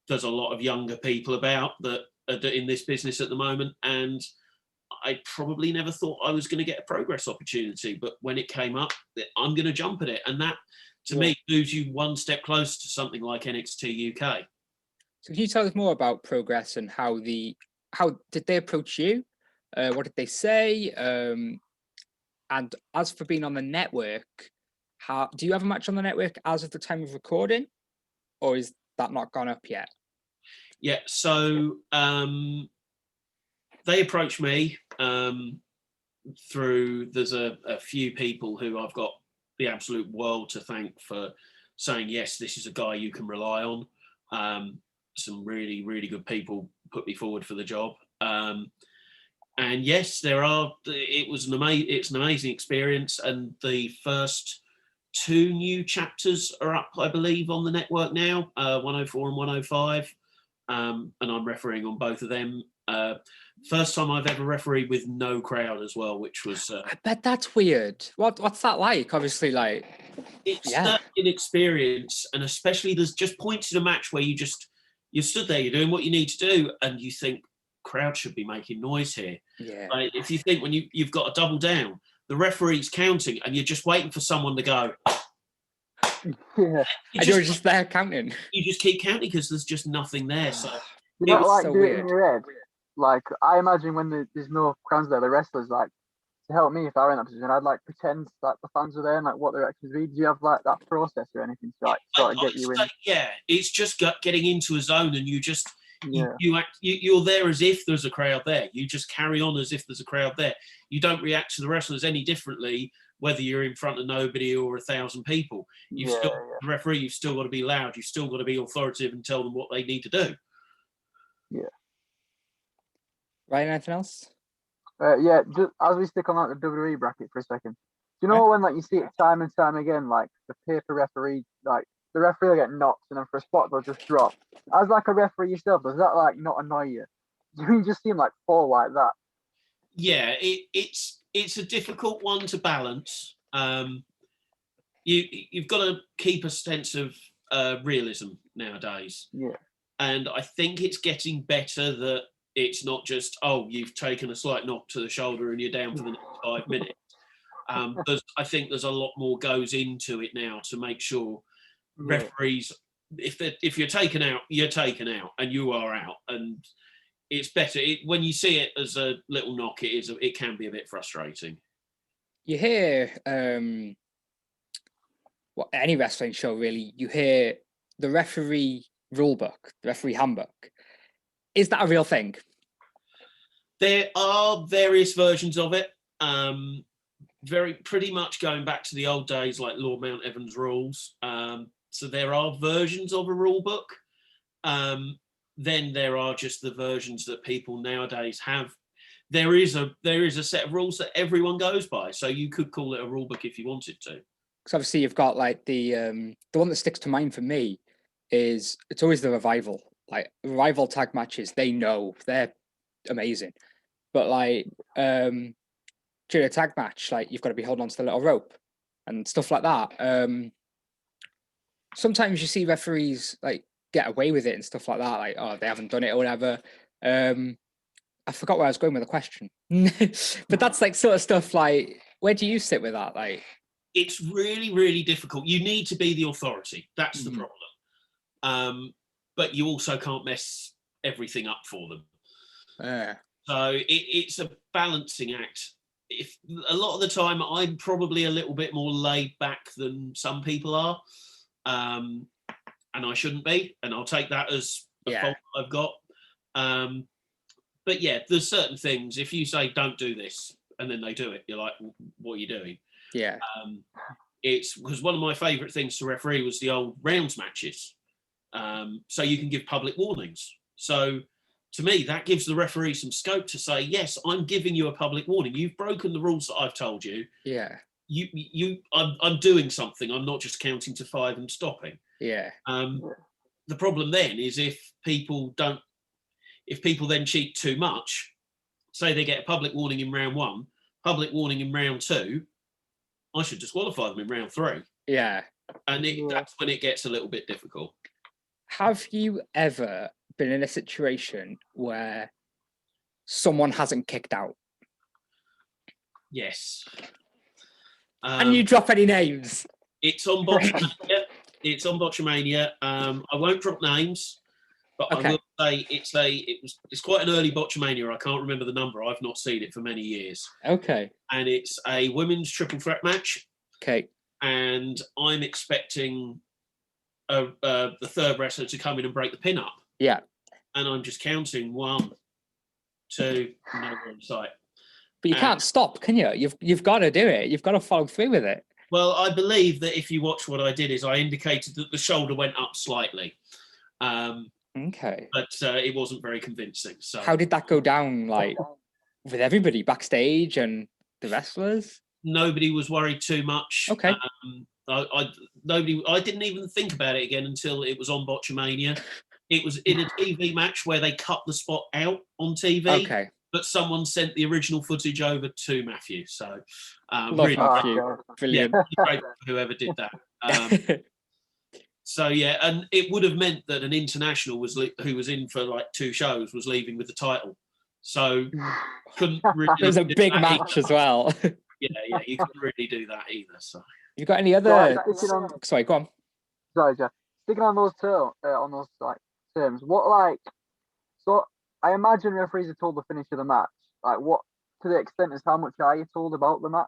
There's a lot of younger people about that are in this business at the moment, and I probably never thought I was going to get a Progress opportunity. But when it came up, I'm going to jump at it, and that to me moves you one step closer to something like NXT UK. So can you tell us more about Progress and how did they approach you? What did they say? And as for being on the network, do you have a match on the network as of the time of recording, or is that not gone up yet? Yeah, so they approached me through, there's a few people who I've got the absolute world to thank for saying, yes, this is a guy you can rely on. Some really, really good people put me forward for the job. And yes, it's an amazing experience. And the first 2 new chapters are up, I believe, on the network now, 104 and 105. And I'm refereeing on both of them. First time I've ever refereed with no crowd as well, which was... I bet that's weird. What's that like? Obviously, like... It's an experience, and especially there's just points in a match where you stood there, you're doing what you need to do, and you think, crowd should be making noise here. Yeah. Like, if you think when you've got a double down, the referee's counting, and you're just waiting for someone to go... Yeah. You're just there counting. You just keep counting because there's just nothing there. So You don't like so do weird. it in your head. Like, I imagine when there's no crowds there, the wrestlers, like, to help me if I were in that position, I'd like pretend like the fans were there and like what their actions would be. Do you have like that process or anything to like sort of get you in? Yeah, it's just getting into a zone, and you just you're there as if there's a crowd there. You just carry on as if there's a crowd there. You don't react to the wrestlers any differently, whether you're in front of nobody or 1,000 people. The referee, you've still got to be loud. You've still got to be authoritative and tell them what they need to do. Yeah. Right, anything else? Just as we stick on like the WWE bracket for a second, do you know when like you see it time and time again, like the paper referee, like the referee will get knocked and then for a spot they'll just drop. As like a referee yourself, does that like not annoy you? Do you just seem like fall like that? Yeah, it's a difficult one to balance. You've got to keep a sense of realism nowadays. Yeah. And I think it's getting better that it's not just, you've taken a slight knock to the shoulder and you're down for the next 5 minutes. I think there's a lot more goes into it now to make sure referees, if you're taken out, you're taken out and you are out. And it's better when you see it as a little knock. It can be a bit frustrating. You hear any wrestling show really. You hear the referee rulebook, the referee handbook. Is that a real thing? There are various versions of it. Pretty much going back to the old days, like Lord Mount Evans rules. So there are versions of a rule book. Then there are just the versions that people nowadays have. There is a set of rules that everyone goes by. So you could call it a rule book if you wanted to. Because obviously you've got like the one that sticks to mind for me is it's always the Revival. Like Revival tag matches, they're amazing. But like during a tag match, like you've got to be holding onto the little rope and stuff like that. Sometimes you see referees like get away with it and stuff like that, like they haven't done it or whatever. I forgot where I was going with the question. But that's like sort of stuff like, where do you sit with that? Like, it's really, really difficult. You need to be the authority. That's the problem. But you also can't mess everything up for them. So it's a balancing act. If a lot of the time I'm probably a little bit more laid back than some people are, and I shouldn't be, and I'll take that as a fault I've got. But yeah, there's certain things. If you say don't do this, and then they do it, you're like, what are you doing? Yeah. It's because one of my favourite things to referee was the old rounds matches. So you can give public warnings. So to me, that gives the referee some scope to say, yes, I'm giving you a public warning. You've broken the rules that I've told you. Yeah. I'm doing something. I'm not just counting to 5 and stopping. Yeah. The problem then is if people then cheat too much, say they get a public warning in round 1, public warning in round 2, I should disqualify them in round 3. Yeah. And that's when it gets a little bit difficult. Have you ever been in a situation where someone hasn't kicked out? Yes. And you drop any names? It's on Botchamania. It's on Botchamania. I won't drop names, but I will say it's quite an early Botchamania. I can't remember the number. I've not seen it for many years. Okay. And it's a women's triple threat match. Okay. And I'm expecting the third wrestler to come in and break the pin up. Yeah. And I'm just counting 1, 2, no one in sight. But you can't stop, can you? You've got to do it. You've got to follow through with it. Well, I believe that if you watch what I did, is I indicated that the shoulder went up slightly. Okay. But it wasn't very convincing. So how did that go down? Like with everybody backstage and the wrestlers? Nobody was worried too much. Okay. I didn't even think about it again until it was on Botchamania. It was in a TV match where they cut the spot out on TV. Okay. But someone sent the original footage over to Matthew. So Love really, Matthew. Brilliant. Yeah, great whoever did that. So yeah, and it would have meant that an international who was in for like 2 shows was leaving with the title. So couldn't really. It was a big match as well. Yeah, you couldn't really do that either. So you got any other? Sorry, go on. Sorry, Jeff. Sticking on those terms, what like? So I imagine referees are told the finish of the match. Like, what to the extent is how much are you told about the match?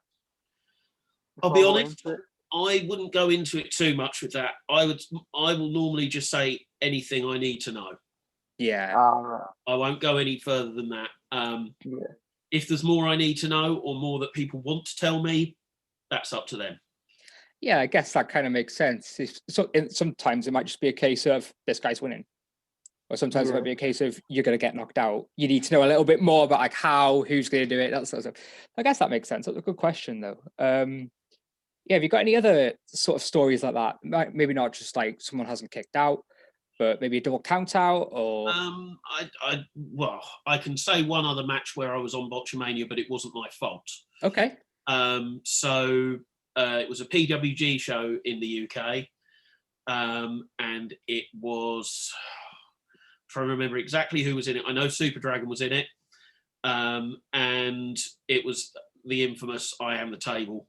I'll be honest. I wouldn't go into it too much with that. I will normally just say anything I need to know. Yeah. Right. I won't go any further than that. If there's more I need to know or more that people want to tell me, that's up to them. Yeah, I guess that kind of makes sense. Sometimes it might just be a case of this guy's winning. Or sometimes it might be a case of you're going to get knocked out. You need to know a little bit more about like how, who's going to do it, that sort of stuff. I guess that makes sense. That's a good question though. Yeah, have you got any other sort of stories like that? Maybe not just like someone hasn't kicked out, but maybe a double count out or... I can say one other match where I was on Botchamania, but it wasn't my fault. Okay. So it was a PWG show in the UK, and it was... I'm trying to remember exactly who was in it. I know Super Dragon was in it, and it was the infamous I Am the Table.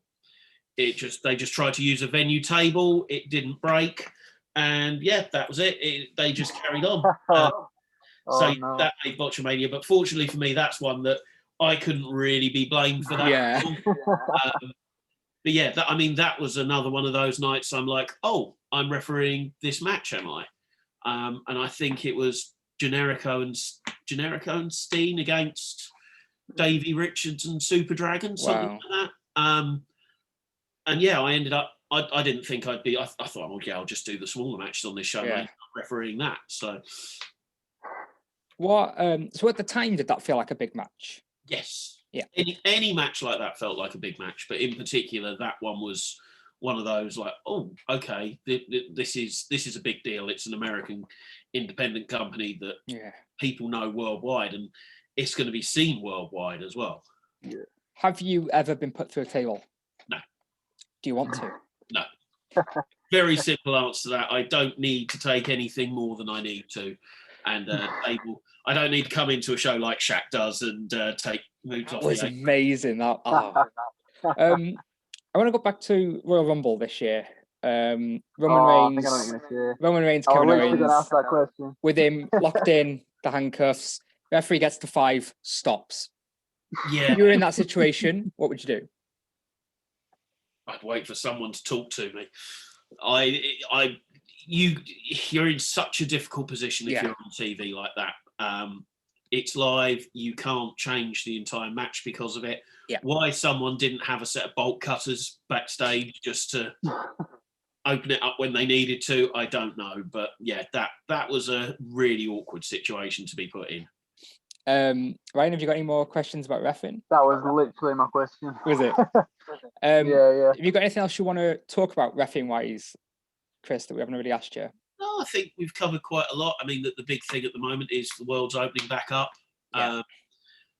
They just tried to use a venue table. It didn't break, and yeah, that was it. They just carried on. That made Botchamania. But fortunately for me, that's one that I couldn't really be blamed for that. Yeah. But yeah, that was another one of those nights. I'm like, oh, I'm refereeing this match, am I? And I think it was Generico and Steen against Davey Richards and Super Dragon, something like that. And yeah, I ended up. I didn't think I'd be. I thought, oh yeah, I'll just do the smaller matches on this show. Yeah. I'm refereeing that. So, what? So at the time, did that feel like a big match? Yes. Yeah. Any match like that felt like a big match, but in particular, that one was one of those like, oh, okay, this is a big deal. It's an American independent company that people know worldwide, and it's going to be seen worldwide as well. Yeah. Have you ever been put through a table? No. Do you want to? No. Very simple answer to that. I don't need to take anything more than I need to. And I don't need to come into a show like Shaq does and take moves off. That was amazing. I want to go back to Royal Rumble this year. Roman Reigns, Kevin Owens, with him locked in, the handcuffs. Referee gets to 5, stops. Yeah. If you were in that situation, what would you do? I'd wait for someone to talk to me. You're in such a difficult position if you're on TV like that. It's live. You can't change the entire match because of it. Yeah. Why someone didn't have a set of bolt cutters backstage just to open it up when they needed to, I don't know. But yeah, that was a really awkward situation to be put in. Ryan, have you got any more questions about reffing? That was literally my question. Was it? Yeah. Have you got anything else you want to talk about reffing wise, Chris, that we haven't already asked you? No, I think we've covered quite a lot. I mean, the big thing at the moment is the world's opening back up. Yeah.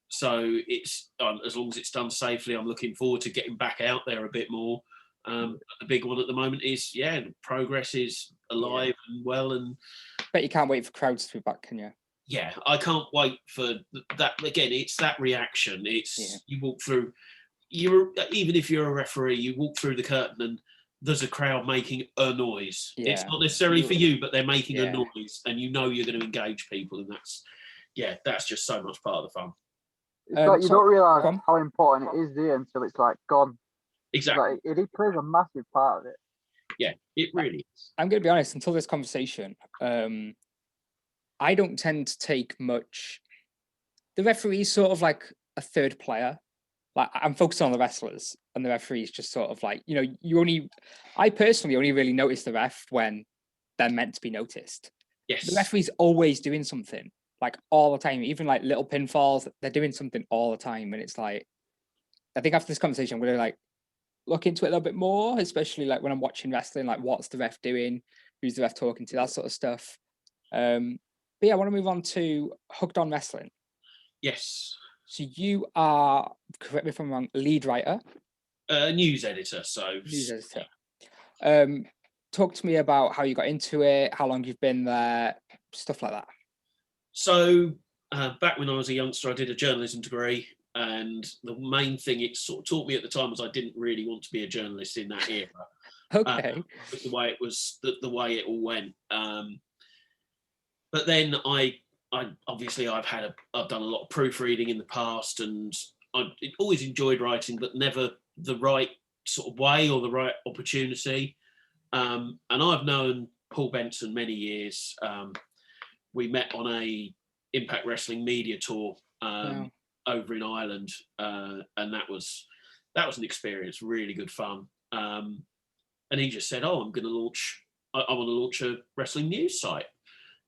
So it's as long as it's done safely, I'm looking forward to getting back out there a bit more. The big one at the moment is, progress is alive and well. And bet you can't wait for crowds to be back, can you? Yeah, I can't wait for that. Again, it's that reaction. It's you walk through. Even if you're a referee, you walk through the curtain and there's a crowd making a noise. Yeah. It's not necessarily for you, but they're making a noise, and you know you're going to engage people, and that's just so much part of the fun. It's like you don't realise how important it is there until it's like gone. Exactly. Like, it plays a massive part of it. Yeah, it really is. I'm going to be honest, until this conversation, I don't tend to take much. The referee's sort of like a third player like I'm focusing on the wrestlers, and the referees just sort of like, I personally only really notice the ref when they're meant to be noticed. Yes. The referee's always doing something, like all the time, even like little pinfalls, they're doing something all the time. And it's like, I think after this conversation, I'm going to like look into it a little bit more, especially like when I'm watching wrestling, like what's the ref doing? Who's the ref talking to? That sort of stuff. But yeah, I want to move on to Hooked on Wrestling. Yes. So you are, correct me if I'm wrong, lead writer? News editor, News editor. Talk to me about how you got into it, how long you've been there, stuff like that. So back when I was a youngster, I did a journalism degree, and the main thing it sort of taught me at the time was I didn't really want to be a journalist in that era. Okay. With the way it was, the way it all went. But then I obviously I've done a lot of proofreading in the past, and I always enjoyed writing, but never the right sort of way or the right opportunity. And I've known Paul Benson many years. We met on a Impact Wrestling media tour over in Ireland, and that was an experience, really good fun. And he just said, "Oh, I want to launch a wrestling news site."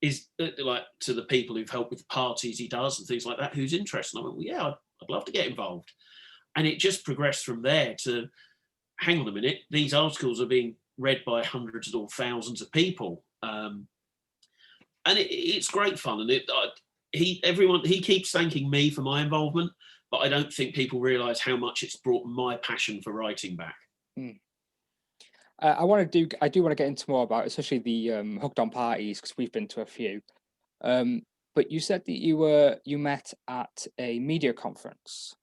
Is like to the people who've helped with the parties he does and things like that, who's interested. And I went, well, yeah, I'd love to get involved. And it just progressed from there to, hang on a minute, these articles are being read by hundreds or thousands of people. And it's great fun. And he keeps thanking me for my involvement, but I don't think people realise how much it's brought my passion for writing back. I do want to get into more about, especially the Hooked on parties, because we've been to a few. But you said that you met at a media conference.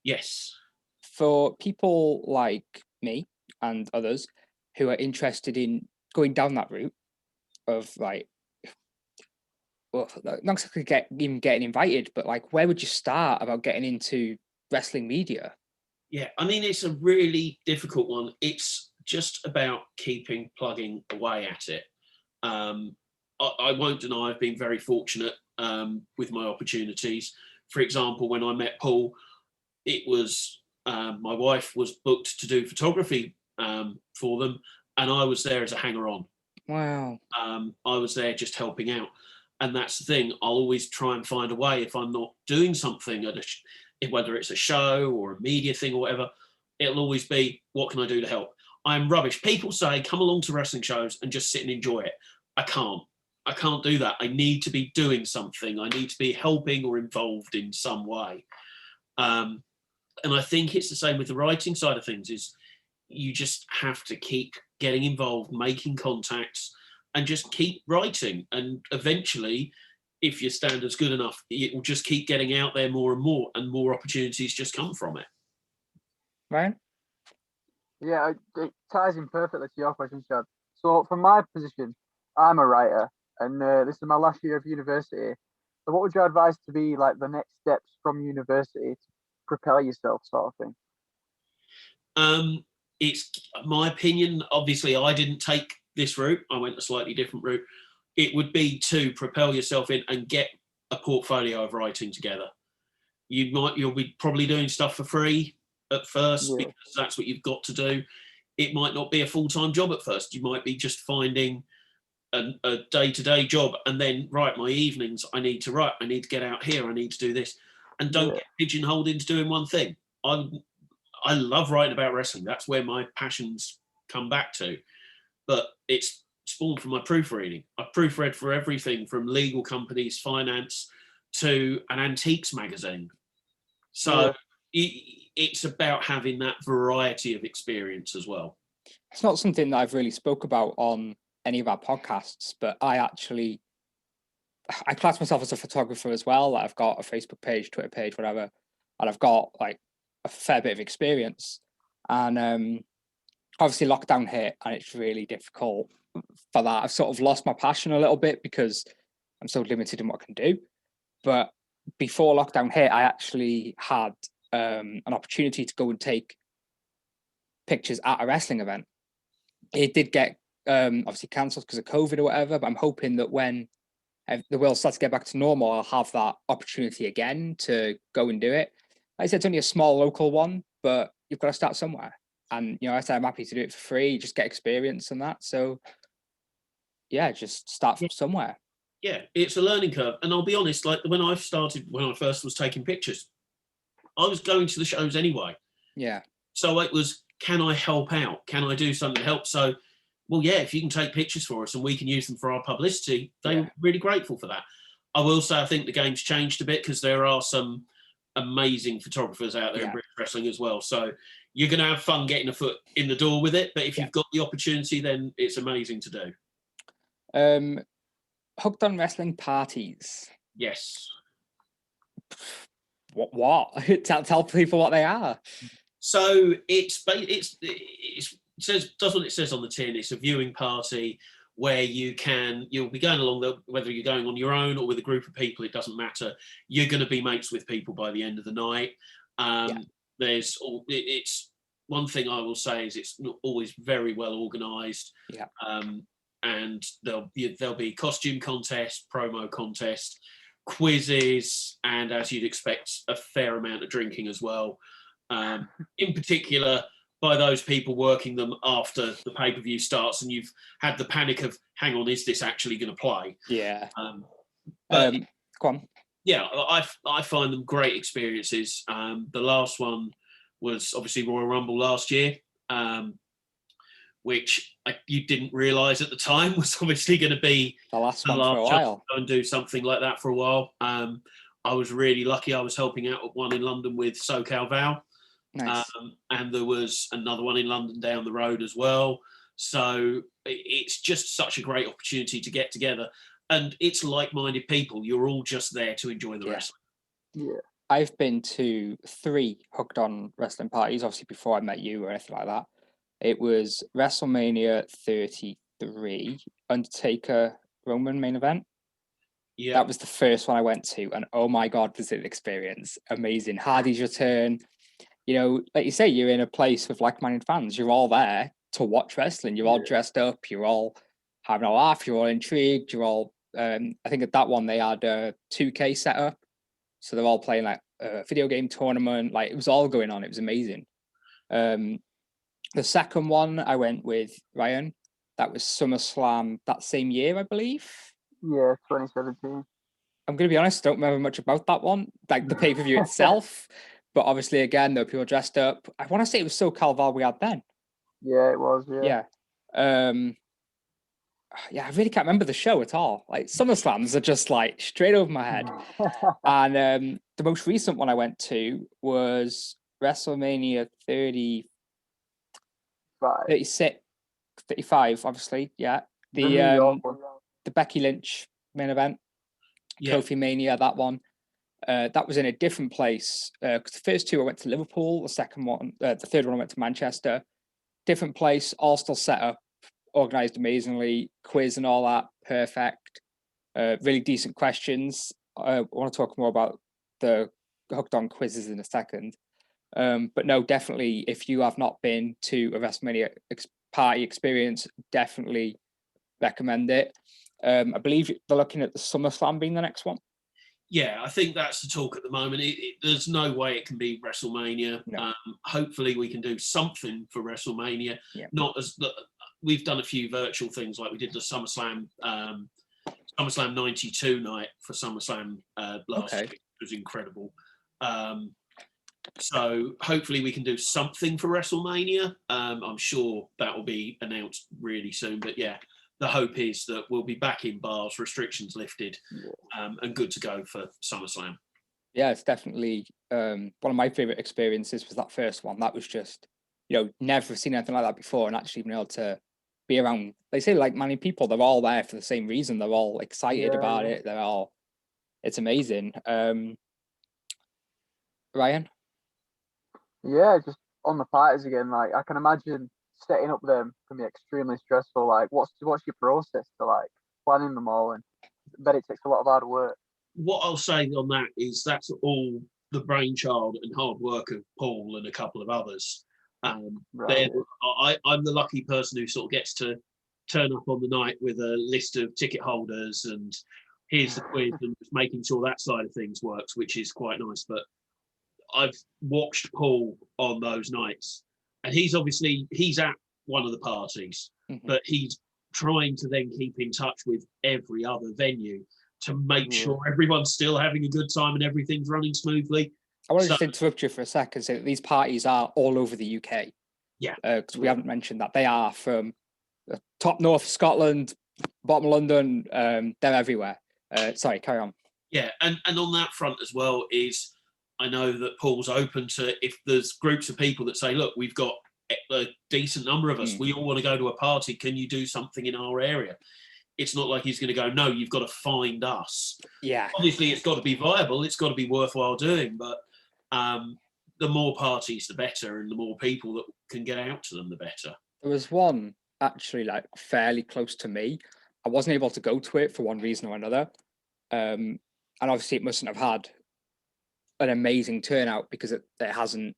Yes. For people like me and others who are interested in going down that route of like, well, not exactly getting invited, but like, where would you start about getting into wrestling media? Yeah, I mean, it's a really difficult one. It's just about keeping plugging away at it. I won't deny I've been very fortunate with my opportunities. For example, when I met Paul, it was my wife was booked to do photography for them, and I was there as a hanger-on. Wow. I was there just helping out, and that's the thing. I'll always try and find a way if I'm not doing something at whether it's a show or a media thing or whatever. It'll always be, what can I do to help? I'm rubbish. People say, come along to wrestling shows and just sit and enjoy it. I can't do that. I need to be doing something. I need to be helping or involved in some way. And I think it's the same with the writing side of things, is you just have to keep getting involved, making contacts, and just keep writing. And eventually, if your standard's good enough, it will just keep getting out there more and more opportunities just come from it. Right? Yeah, it ties in perfectly to your question, Chad. So from my position, I'm a writer, and this is my last year of university. So what would you advise to be like the next steps from university to propel yourself, sort of thing? It's my opinion. Obviously, I didn't take this route. I went a slightly different route. It would be to propel yourself in and get a portfolio of writing together. You'll be probably doing stuff for free at first, because that's what you've got to do. It might not be a full-time job at first. You might be just finding a day-to-day job, and then, right, my evenings, I need to write. I need to get out here. I need to do this. And don't get pigeonholed into doing one thing. I love writing about wrestling. That's where my passions come back to. But it's spawned from my proofreading. I've proofread for everything from legal companies, finance, to an antiques magazine. So it's about having that variety of experience as well. It's not something that I've really spoke about on any of our podcasts, but I class myself as a photographer as well. Like, I've got a Facebook page, Twitter page, whatever, and I've got like a fair bit of experience. And obviously lockdown hit, and it's really difficult for that. I've sort of lost my passion a little bit because I'm so limited in what I can do. But before lockdown hit, I actually had an opportunity to go and take pictures at a wrestling event. It did get obviously cancelled because of COVID or whatever, but I'm hoping that when the world starts to get back to normal, I'll have that opportunity again to go and do it. I said, it's only a small local one, but you've got to start somewhere. And, I said, I'm happy to do it for free, just get experience and that. So, yeah, just start from somewhere. Yeah, it's a learning curve. And I'll be honest, like when I first was taking pictures, I was going to the shows anyway. Yeah. So it was, can I help out? Can I do something to help? So, well, yeah, if you can take pictures for us and we can use them for our publicity, they were really grateful for that. I will say I think the game's changed a bit because there are some amazing photographers out there in British wrestling as well. So you're going to have fun getting a foot in the door with it. But if you've got the opportunity, then it's amazing to do. Hooked on wrestling parties. Yes. What? Tell people what they are. So it does what it says on the tin. It's a viewing party where you'll be going along, whether you're going on your own or with a group of people, it doesn't matter. You're going to be mates with people by the end of the night. It's one thing I will say is it's not always very well organised. Yeah. And there'll be costume contest, promo contest, quizzes, and as you'd expect, a fair amount of drinking as well. In particular, by those people working them after the pay-per-view starts and you've had the panic of, hang on, is this actually going to play? Yeah. But go on. Yeah, I find them great experiences. The last one was obviously Royal Rumble last year, which you didn't realise at the time was obviously going to be the last one for a while. And do something like that for a while. I was really lucky. I was helping out at one in London with SoCal Val. Nice. And there was another one in London down the road as well. So it's just such a great opportunity to get together. And it's like-minded people. You're all just there to enjoy the wrestling. Yeah. I've been to 3 hooked on wrestling parties, obviously before I met you or anything like that. It was WrestleMania 33, Undertaker Roman main event. Yeah. That was the first one I went to. And oh my God, was it an experience. Amazing. Hardy's return. Like you say, you're in a place with like-minded fans. You're all there to watch wrestling. You're all dressed up. You're all having a laugh. You're all intrigued. You're all, I think at that one, they had a 2K set up. So they're all playing like a video game tournament. Like it was all going on. It was amazing. The second one I went with Ryan. That was SummerSlam that same year, I believe. Yeah, 2017. I'm going to be honest, I don't remember much about that one, like the pay-per-view itself. But obviously, again, there were people dressed up. I want to say it was SoCal Val we had then. Yeah, it was, yeah. I really can't remember the show at all. Like, SummerSlams are just, like, straight over my head. And the most recent one I went to was WrestleMania 36, 35, obviously, yeah. The Becky Lynch main event, Kofi Mania, that one. That was in a different place because the first 2 I went to Liverpool, the third one I went to Manchester. Different place, all still set up, organised amazingly, quiz and all that, perfect. Really decent questions. I want to talk more about the hooked on quizzes in a second. But no, definitely, if you have not been to a WrestleMania party experience, definitely recommend it. I believe they're looking at the SummerSlam being the next one. Yeah, I think that's the talk at the moment. There's no way it can be WrestleMania. No. Hopefully, we can do something for WrestleMania. Yeah. Not as we've done a few virtual things, like we did the SummerSlam 92 night for SummerSlam last week. It was incredible. So hopefully, we can do something for WrestleMania. I'm sure that will be announced really soon. But yeah. The hope is that we'll be back in bars, restrictions lifted, and good to go for SummerSlam. Yeah, it's definitely one of my favourite experiences was that first one. That was just, never seen anything like that before, and actually being able to be around, they say like-minded people, they're all there for the same reason. They're all excited about it. It's amazing. Ryan? Yeah, just on the parties again, like I can imagine setting up them can be extremely stressful. Like, what's your process to like planning them all? And I bet it takes a lot of hard work. What I'll say on that is that's all the brainchild and hard work of Paul and a couple of others. Right. I'm the lucky person who sort of gets to turn up on the night with a list of ticket holders and here's the quiz and just making sure that side of things works, which is quite nice. But I've watched Paul on those nights, and he's at one of the parties, but he's trying to then keep in touch with every other venue to make sure everyone's still having a good time and everything's running smoothly. I want to just interrupt you for a second. So these parties are all over the UK. Yeah. Because we haven't mentioned that. They are from the top north of Scotland, bottom of London. They're everywhere. Sorry, carry on. Yeah, and on that front as well is, I know that Paul's open to, if there's groups of people that say, look, we've got a decent number of us, we all want to go to a party, can you do something in our area? It's not like he's going to go, no, you've got to find us. Yeah. Obviously, it's got to be viable, it's got to be worthwhile doing, but the more parties, the better, and the more people that can get out to them, the better. There was one actually like fairly close to me. I wasn't able to go to it for one reason or another. And obviously it mustn't have had an amazing turnout because it hasn't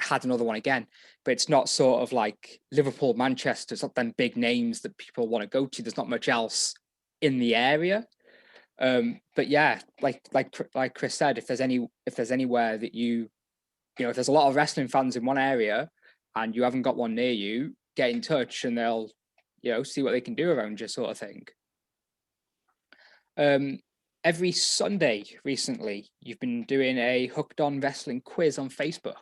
had another one again. But it's not sort of like Liverpool, Manchester. It's not them big names that people want to go to. There's not much else in the area. But yeah, like Chris said, if there's anywhere that if there's a lot of wrestling fans in one area and you haven't got one near you, get in touch and they'll see what they can do around you, sort of thing. Every Sunday recently, you've been doing a Hooked on Wrestling quiz on Facebook.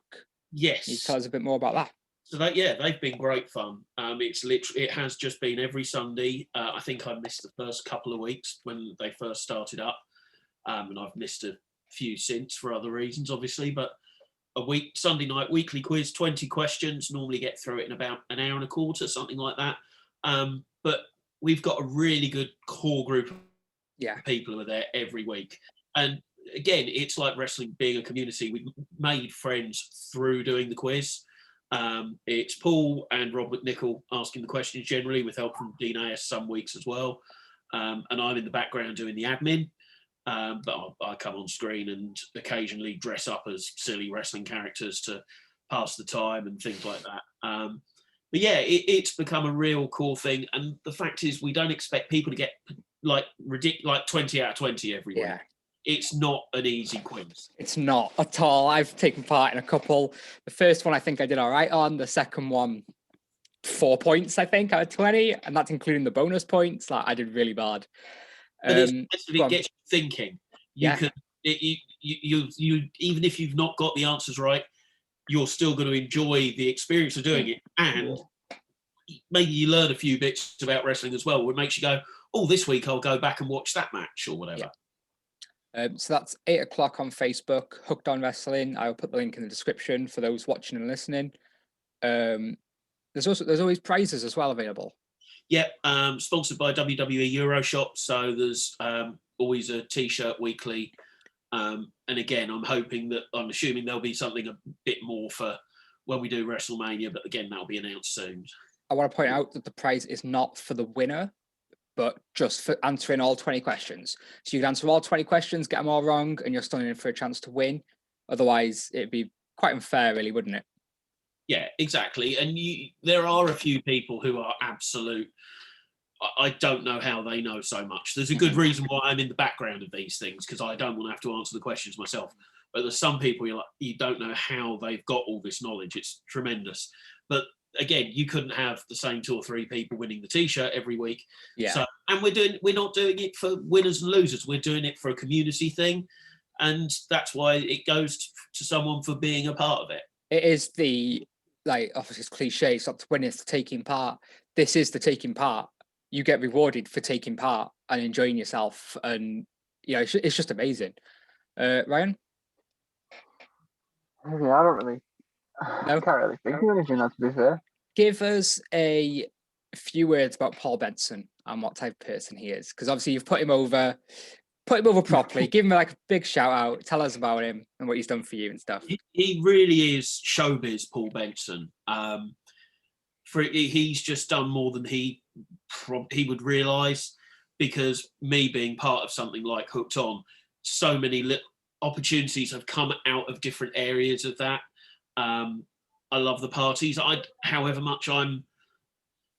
Yes. Can you tell us a bit more about that? So they've been great fun. It has just been every Sunday. I think I missed the first couple of weeks when they first started up, and I've missed a few since for other reasons, obviously. But Sunday night weekly quiz, 20 questions. Normally get through it in about an hour and a quarter, something like that. But we've got a really good core group of people who are there every week. And again, it's like wrestling being a community. We've made friends through doing the quiz. It's Paul and Rob McNichol asking the questions generally, with help from Dean AS some weeks as well. And I'm in the background doing the admin. But I come on screen and occasionally dress up as silly wrestling characters to pass the time and things like that. But yeah, it's become a real cool thing. And the fact is, we don't expect people to get like 20 out of 20 every week. It's not an easy quiz. It's not at all. I've taken part in a couple. The first one I think I did all right on. The second one, 4 points, I think, out of 20. And that's including the bonus points. Like, I did really bad. But it gets you thinking. You even if you've not got the answers right, you're still going to enjoy the experience of doing it. And maybe you learn a few bits about wrestling as well, which makes you go, oh, this week I'll go back and watch that match or whatever. So that's 8 o'clock on Facebook, Hooked on Wrestling. I'll put the link in the description for those watching and listening. There's always prizes as well available. Yep, sponsored by WWE Euroshop. So there's always a T-shirt weekly. And again, I'm assuming there'll be something a bit more for when we do WrestleMania, but again, that'll be announced soon. I want to point out that the prize is not for the winner, but just for answering all 20 questions. So you can answer all 20 questions, get them all wrong, and you're still in for a chance to win. Otherwise, it'd be quite unfair, really, wouldn't it? Yeah, exactly. And there are a few people who are absolute. I don't know how they know so much. There's a good reason why I'm in the background of these things, because I don't want to have to answer the questions myself. But there's some people you don't know how they've got all this knowledge. It's tremendous. But again, you couldn't have the same 2 or 3 people winning the T-shirt every week. Yeah. So, and we're not doing it for winners and losers. We're doing it for a community thing, and that's why it goes to someone for being a part of it. It is obviously it's cliche. It's not the winning, it's the taking part. This is the taking part. You get rewarded for taking part and enjoying yourself, and it's just amazing. Ryan? Yeah, I don't really. No? I can't really think of anything, to be fair. Give us a few words about Paul Benson and what type of person he is, because obviously you've put him over properly. Give him a big shout out. Tell us about him and what he's done for you and stuff. He really is showbiz, Paul Benson. He's just done more than he would realise, because me being part of something like Hooked On, so many opportunities have come out of different areas of that. I love the parties. However much I'm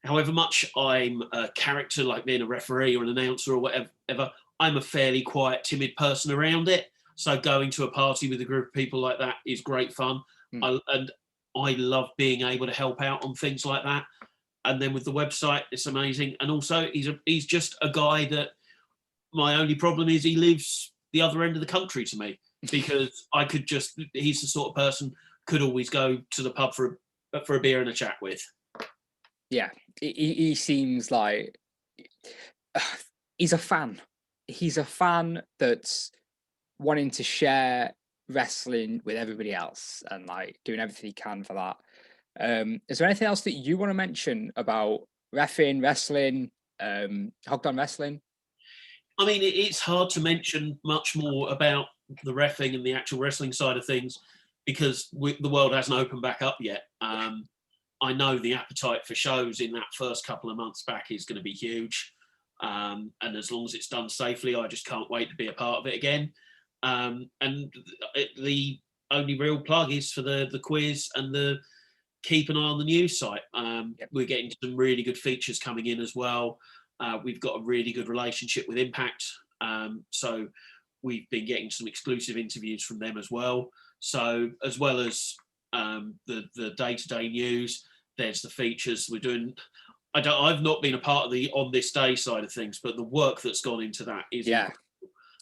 a character, like being a referee or an announcer or whatever, I'm a fairly quiet, timid person around it. So going to a party with a group of people like that is great fun. And I love being able to help out on things like that. And then with the website, it's amazing. And also, he's just a guy that my only problem is he lives the other end of the country to me, because he's the sort of person could always go to the pub for a beer and a chat with. Yeah, he seems like he's a fan. He's a fan that's wanting to share wrestling with everybody else and like doing everything he can for that. Is there anything else that you want to mention about reffing, wrestling, Hogged on Wrestling? I mean, it's hard to mention much more about the reffing and the actual wrestling side of things because the world hasn't opened back up yet. I know the appetite for shows in that first couple of months back is going to be huge. And as long as it's done safely, I just can't wait to be a part of it again. And the only real plug is for the quiz and the keep an eye on the news site. We're getting some really good features coming in as well. We've got a really good relationship with Impact. So we've been getting some exclusive interviews from them as well. So as well as the day-to-day news, there's the features we're doing. I've not been a part of the on this day side of things, but the work that's gone into that is incredible.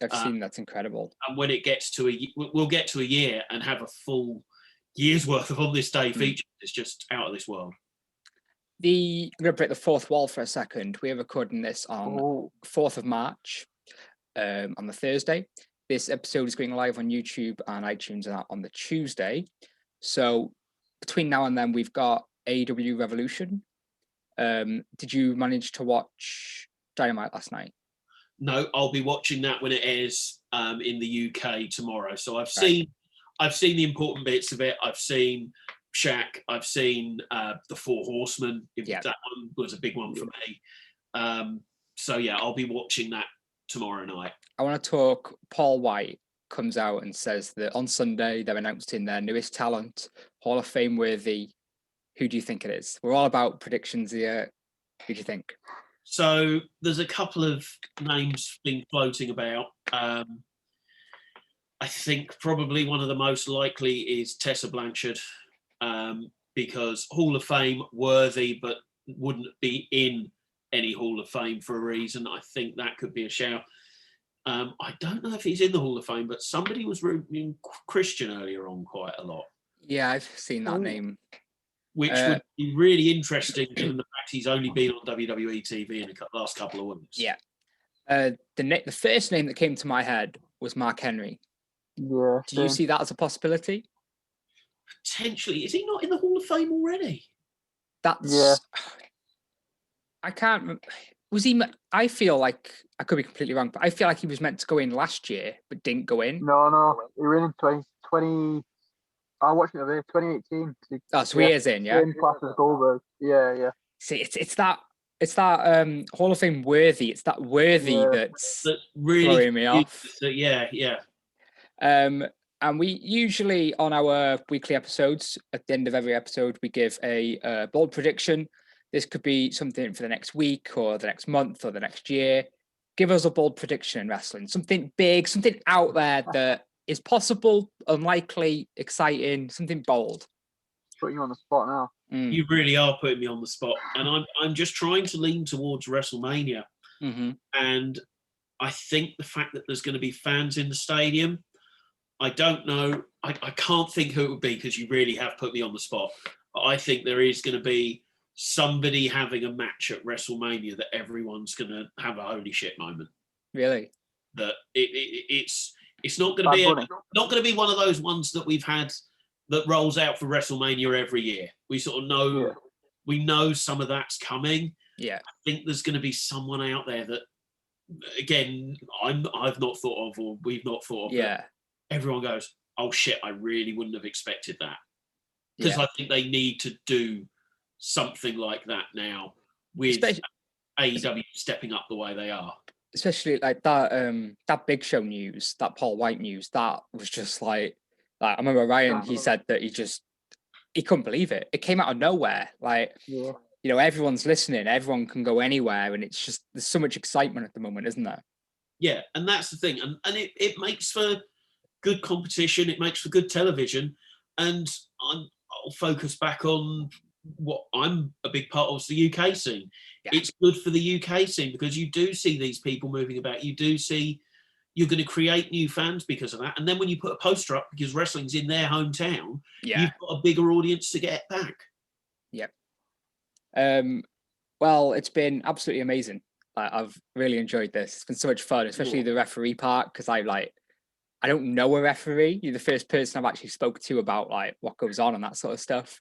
I've seen that's incredible. And when it gets to we'll get to a year and have a full year's worth of on this day features. It's just out of this world. I'm going to break the fourth wall for a second. We're recording this on 4th of March on the Thursday. This episode is going live on YouTube and iTunes on the Tuesday. So between now and then, we've got AEW Revolution. Did you manage to watch Dynamite last night? No, I'll be watching that when it airs in the UK tomorrow. So I've seen the important bits of it. I've seen Shaq. I've seen the Four Horsemen. That one was a big one for me. So yeah, I'll be watching that tomorrow night. I want to talk. Paul White comes out and says that on Sunday they're announcing their newest talent, Hall of Fame worthy. Who do you think it is? We're all about predictions here. Who do you think? So there's a couple of names being floating about. I think probably one of the most likely is Tessa Blanchard, because Hall of Fame worthy, but wouldn't be in any Hall of Fame for a reason. I think that could be a shout. I don't know if he's in the Hall of Fame, but somebody was rooting Christian earlier on quite a lot. Yeah, I've seen that name. Which would be really interesting given the fact he's only been on WWE TV in the last couple of weeks. Yeah. The first name that came to my head was Mark Henry. Yeah. Do you see that as a possibility? Potentially. Is he not in the Hall of Fame already? I can't remember. Was he? I feel like, I could be completely wrong, but I feel like he was meant to go in last year, but didn't go in. No. He went in 2020. I watched it over 2018. So he is in, yeah. Same class as Goldberg. Yeah. See, it's that Hall of Fame worthy. It's that worthy that's really throwing me off. Yeah. And we usually on our weekly episodes, at the end of every episode, we give a bold prediction. This could be something for the next week or the next month or the next year. Give us a bold prediction in wrestling. Something big, something out there that is possible, unlikely, exciting, something bold. Putting you on the spot now. You really are putting me on the spot. And I'm just trying to lean towards WrestleMania. Mm-hmm. And I think the fact that there's going to be fans in the stadium, I don't know. I can't think who it would be because you really have put me on the spot. But I think there is going to be somebody having a match at WrestleMania that everyone's going to have a holy shit moment. Really? That it's not going to be one of those ones that we've had that rolls out for WrestleMania every year. We sort of know, we know some of that's coming. Yeah. I think there's going to be someone out there that, again, I've not thought of, or we've not thought of. Yeah. Everyone goes, oh shit, I really wouldn't have expected that. Because I think they need to do something like that now with AEW stepping up the way they are. Especially like that Big Show news, that Paul White news, that was just like I remember Ryan, he said that he couldn't believe it. It came out of nowhere. Everyone's listening, everyone can go anywhere, and it's just, there's so much excitement at the moment, isn't there? Yeah, and that's the thing. And it makes for good competition. It makes for good television, and I'll focus back on what I'm a big part of, the UK scene. Yeah. It's good for the UK scene because you do see these people moving about. You do see you're going to create new fans because of that. And then when you put a poster up because wrestling's in their hometown, you've got a bigger audience to get back. Yep. Well, it's been absolutely amazing. I've really enjoyed this. It's been so much fun, especially the referee part, because I don't know a referee. You're the first person I've actually spoke to about like what goes on and that sort of stuff.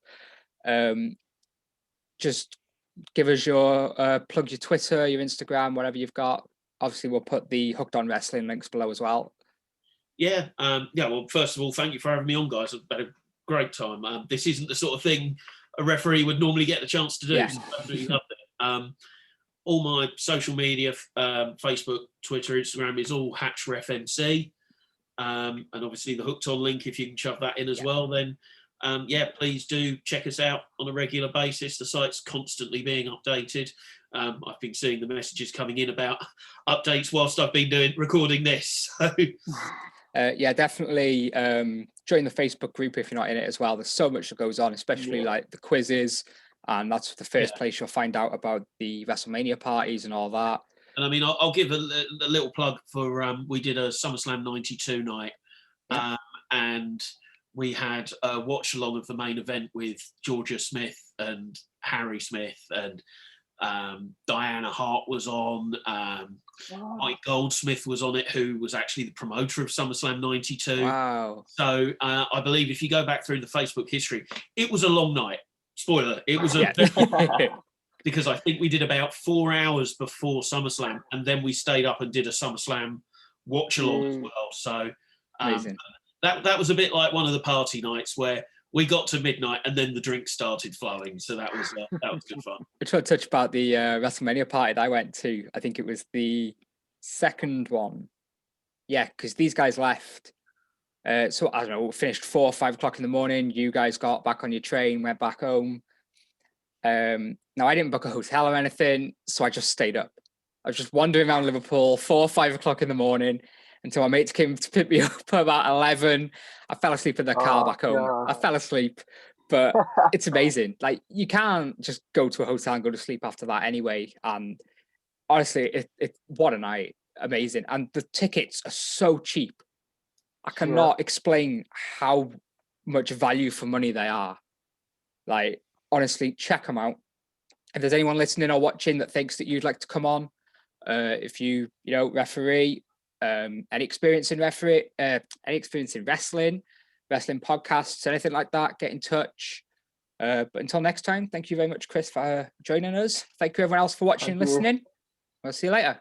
Just give us your plug your Twitter, your Instagram, whatever you've got. Obviously, we'll put the Hooked on Wrestling links below as well. Yeah. Well, first of all, thank you for having me on, guys. I've had a great time. This isn't the sort of thing a referee would normally get the chance to do. Yeah. So I absolutely loved it. All my social media, Facebook, Twitter, Instagram is all HatchRefMC. And obviously the Hooked On link, if you can shove that in as well, then please do check us out on a regular basis. The site's constantly being updated. I've been seeing the messages coming in about updates whilst I've been recording this. So. Definitely join the Facebook group if you're not in it as well. There's so much that goes on, especially like the quizzes, and that's the first place you'll find out about the WrestleMania parties and all that. And I mean, I'll give a little plug for, we did a SummerSlam 92 night, and we had a watch along of the main event with Georgia Smith and Harry Smith, and Diana Hart was on, Mike Goldsmith was on it, who was actually the promoter of SummerSlam 92. Wow. So I believe if you go back through the Facebook history, it was a long night. Spoiler, it was because I think we did about 4 hours before SummerSlam, and then we stayed up and did a SummerSlam watch along as well. So amazing. That was a bit like one of the party nights where we got to midnight and then the drinks started flowing. So that was good fun. I tried to touch about the WrestleMania party that I went to. I think it was the second one. Yeah, because these guys left. So I don't know, finished 4 or 5 o'clock in the morning. You guys got back on your train, went back home. Now I didn't book a hotel or anything, so I just stayed up. I was just wandering around Liverpool 4 or 5 o'clock in the morning until my mates came to pick me up about 11. I fell asleep in the car back home. God. I fell asleep, but it's amazing. Like, you can't just go to a hotel and go to sleep after that anyway. And honestly, it what a night. Amazing. And the tickets are so cheap. I cannot explain how much value for money they are. Like, honestly, check them out. If there's anyone listening or watching that thinks that you'd like to come on, if you referee, any experience in wrestling podcasts, anything like that, get in touch. But until next time, thank you very much, Chris, for joining us. Thank you everyone else for watching and listening. We'll see you later.